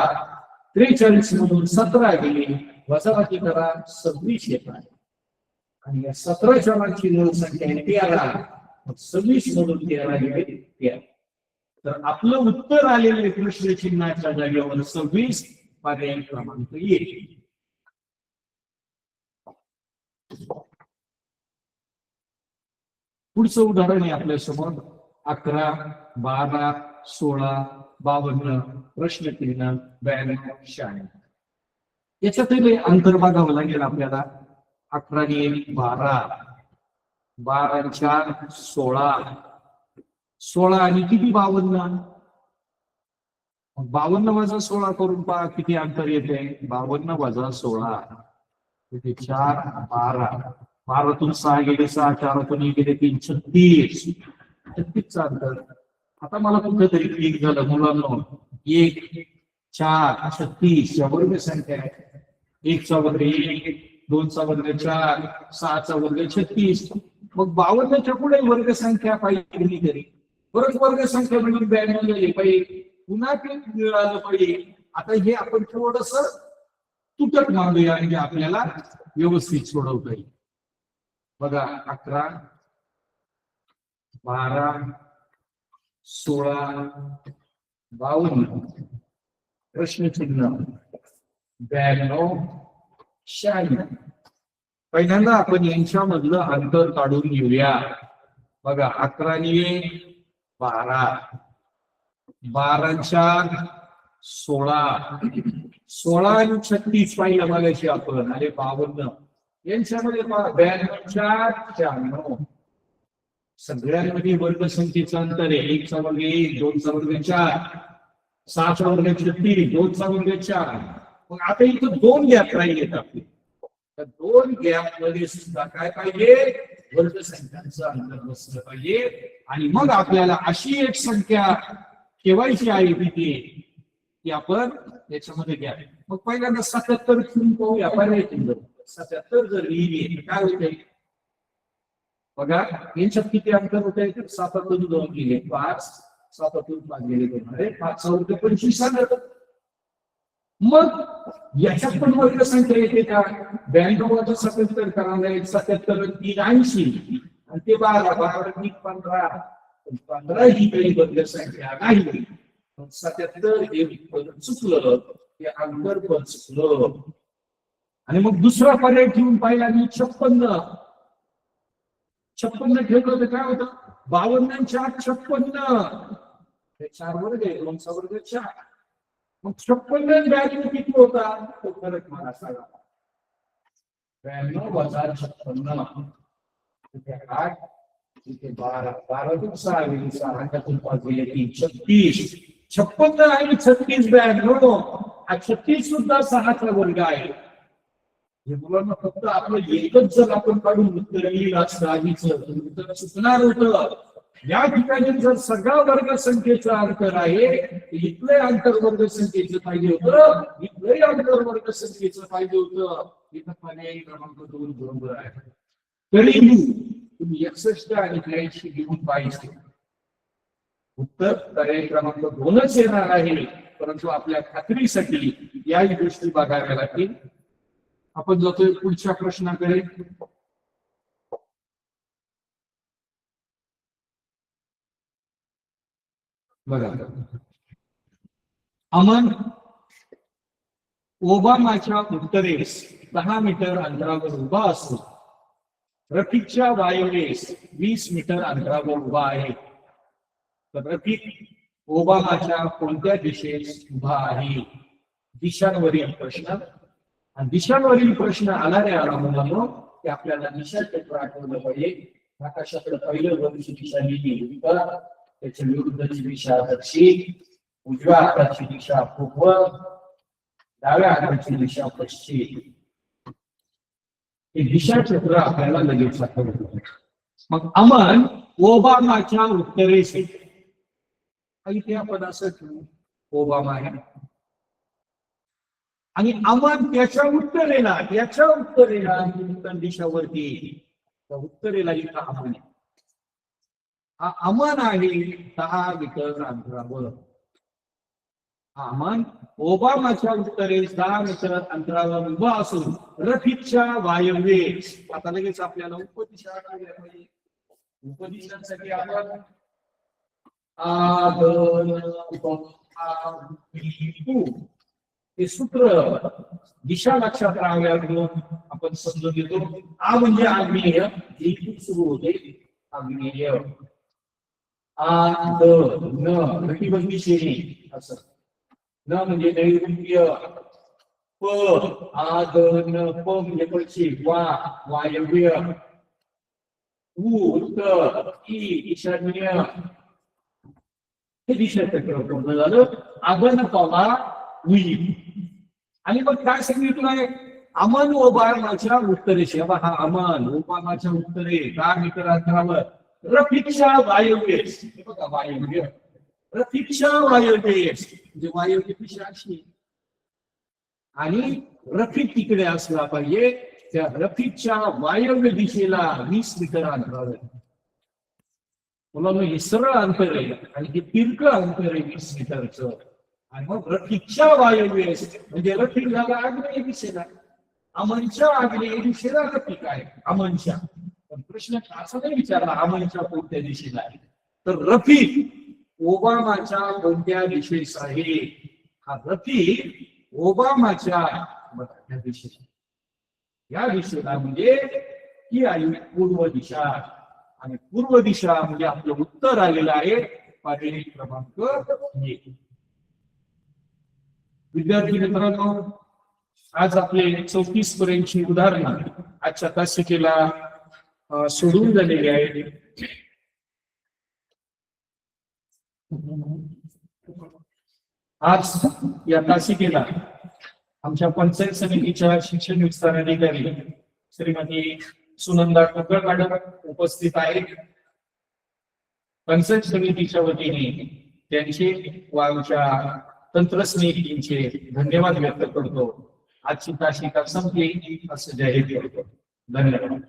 43 मधून 17 गेले वजाबाकी करा 26 येतात. आणि या 17च्या मागची मूळ संख्या 13, मग 26 मधून 13 गेले 13. तर आपलं उत्तर आलेले प्रश्नचिन्हाच्या जागेवर 26, पर्याय क्रमांक 1. पुढचं उदाहरण आहे आपल्या समोर 11, 12, 16, 52, प्रश्नचिन्ह 92, 96. याच्यातले अंतर बघावं लागेल आपल्याला. 11 आणि 1 12, 12 आणि 4 16, 16 आणि किती 52, 52 वजा 16 करून पहा किती अंतर येते. 52 वजा 16 तिथे 4 12, 12 6 गेले 6, 4 गेले 3, 36. 36 चा अंतर. आता मला कुठेतरी क्लिक झालं मुलांना. 1 4 36 या वर्ग संख्या आहे. 1 चा वर्ग 1, 2 चा वर्ग 4, 6 चा वर्ग 36. मग 52 च्या पुढे वर्ग संख्या पाहिजे तरी परत वर्ग संख्या म्हणजे 92 झाली पाहिजे. पुन्हा ते मिळालं पाहिजे. आता हे आपण थोडस तुटक मानूया म्हणजे आपल्याला व्यवस्थित सोडवता येईल. बघा 11, 12, 16, 52, प्रश्नचिन्ह 92, 96. पहिल्यांदा आपण यांच्यामधलं अंतर काढून घेऊया. बघा 11 आणि 12, 12 4 16, 16 आणि 36 पाहिलं बघायची आपण. आणि 52 यांच्यामध्ये 92 4 96. सगळ्यांमध्ये वर्ग संख्येचं अंतर आहे. 1 चा वर्ग 1, 2 चा वर्ग 4, 6 चा वर्ग 36, 2 चा वर्ग 4. मग आता इथं 2 गॅप राहिलेत आपले. तर 2 गॅप मध्ये सुद्धा काय पाहिजे? वर्ग संख्यांचं अंतर बसलं पाहिजे. आणि मग आपल्याला अशी एक संख्या ठेवायची आहे तिथे की आपण याच्यामध्ये गॅप. मग पहिल्यांदा 77 ठेवून पाहूया. पर्याय 77 जर लिहिली तर काय होते बघा, यांच्यात किती अंतर होते? 7 2 गेले 5, 7 5 गेले 2, अरे 5 × 25 आलं. मग याच्यात पण वर्ग संख्या येते का? 92 77 करायला 77 3 80 आणि ते 12 12 3 15 15 ही काही वर्ग संख्या नाही. 77 हे उत्तर चुकलं, ते अंतर पण चुकलं. आणि मग दुसरा पर्याय ठेवून पाहिला मी 56 ठेवलं होतं काय होतं? 52 4 56 हे 4 वर्ग आहे, 2 चा वर्ग 4. मग 56 व्हॅल्यू किती होता? तो फरक मला सांगा. 92 - 56 इथे 8 इथे 12 12 तून 6 गेली 6 हातातून 5 गेले 3 36 56 आणि 36 92 हा 36 सुद्धा 6चा वर्ग आहे. हे मुलांना फक्त आपलं एकच जर आपण काढून उत्तर लिहिलं असतं आधीच उत्तर चुकणार होतं. या ठिकाणी जर सगळा वर्ग संख्येचा अंतर आहे, इथले अंतर वर्ग संख्येचं पाहिजे होतं, इथले अंतर वर्ग संख्येचं पाहिजे होतं. इथं पर्याय क्रमांक 2 बरोबर आहे. तरीही तुम्ही 61 आणि 83 घेऊन पाहिजे. उत्तर पर्याय क्रमांक 2च येणार आहे. परंतु आपल्या खात्रीसाठी याही गोष्टी बघाव्या लागतील. आपण जातोय पुढच्या प्रश्नाकडे. बघा, अमन ओबामाच्या उत्तरेस 10 मीटर अंतरावर उभा असून रफीकच्या वायव्येस 20 मीटर अंतरावर उभा आहे. तर रफीक ओबामाच्या कोणत्या दिशेस उभा आहे? दिशांवरील प्रश्न. आणि दिशांवरील प्रश्न आणाऱ्या मुलांनो की आपल्याला दिशाक्षेत्र आठवलं पाहिजे. आकाशाकडे पहिलं वर्ष दिशा लिहिली, त्याच्या विरुद्धची दिशा दक्षिण, उजव्या हाताची दिशा पूर्व, डाव्या हाताची दिशा पश्चिम. हे दिशाक्षेत्र आपल्याला लगेच आठवलं. मग अमन ओबामाच्या उत्तरेस इथे आपण असं ठेवू ओबामा आहे आणि अमन त्याच्या उत्तरेला उत्तर दिशावरती उत्तरेला इथं अमन आहे. हा अमन आहे 10 मीटर अंतरावर. अमन ओबामाच्या उत्तरेस 10 मीटर अंतरावर उभा असून रफीकच्या वायव्येस. आता लगेच आपल्याला उपदिशा आठवल्या पाहिजे. उपदिशांसाठी आपण हे सूत्र दिशा लक्षात राहाव्या आपण समजून घेतो. आ म्हणजे आग्नेय, इथून सुरू होते आग्नेय. आ द न प्रतिबंधी श्रेणी असं. न म्हणजे नैऋत्य, प आ द न प म्हणजे पश्चिम, वा वायव्य, उ उत्तर, ई ईशान्य. हे दिशाचक्र पूर्ण झालं. आगन पावा उई. आणि मग काय सांगितलं आहे? अमन ओबामाच्या उत्तरेस. हा अमन ओबामाच्या उत्तरे 10 मीटर अंतरावर रफीकच्या वायव्येस. हे बघा वायव्य, रफीकच्या वायव्येस म्हणजे वायव्य दिशा अशी आणि रफीक तिकडे असला पाहिजे. त्या रफीकच्या वायव्य दिशेला 20 मीटर अंतरावर. मुलांना हे सरळ अंतर आहे आणि हे तिरकं अंतर आहे 20 मीटरचं. आणि मग रफीकच्या वायव्येस म्हणजे रफीक झाला आग्नेय दिशेला, अमनच्या आग्नेय दिशेला रफीक आहे. अमनच्या. पण प्रश्न असा नाही विचारला अमनच्या कोणत्या दिशेला आहे, तर रफीक ओबामाच्या कोणत्या दिशेस आहे? हा रफीक ओबामाच्या दिशेला, या दिशेला म्हणजे ही आहे पूर्व दिशा. आणि पूर्व दिशा म्हणजे आपलं उत्तर आलेलं आहे पर्याय क्रमांक 1. विद्यार्थी मित्रांनो, आज आपले 34 पर्यंतची उदाहरणं आजच्या तासिकेला सोडून झालेली आहेत. आज या तासिकेला आमच्या पंचायत समितीच्या शिक्षण विस्तार अधिकारी श्रीमती सुनंदा ठोकळ मॅडम उपस्थित आहेत. पंचायत समितीच्या वतीने त्यांचे व आमच्या तंत्रस्नेहींचे धन्यवाद व्यक्त करतो. आजची तासिका संपली असं जाहीर करतो. धन्यवाद.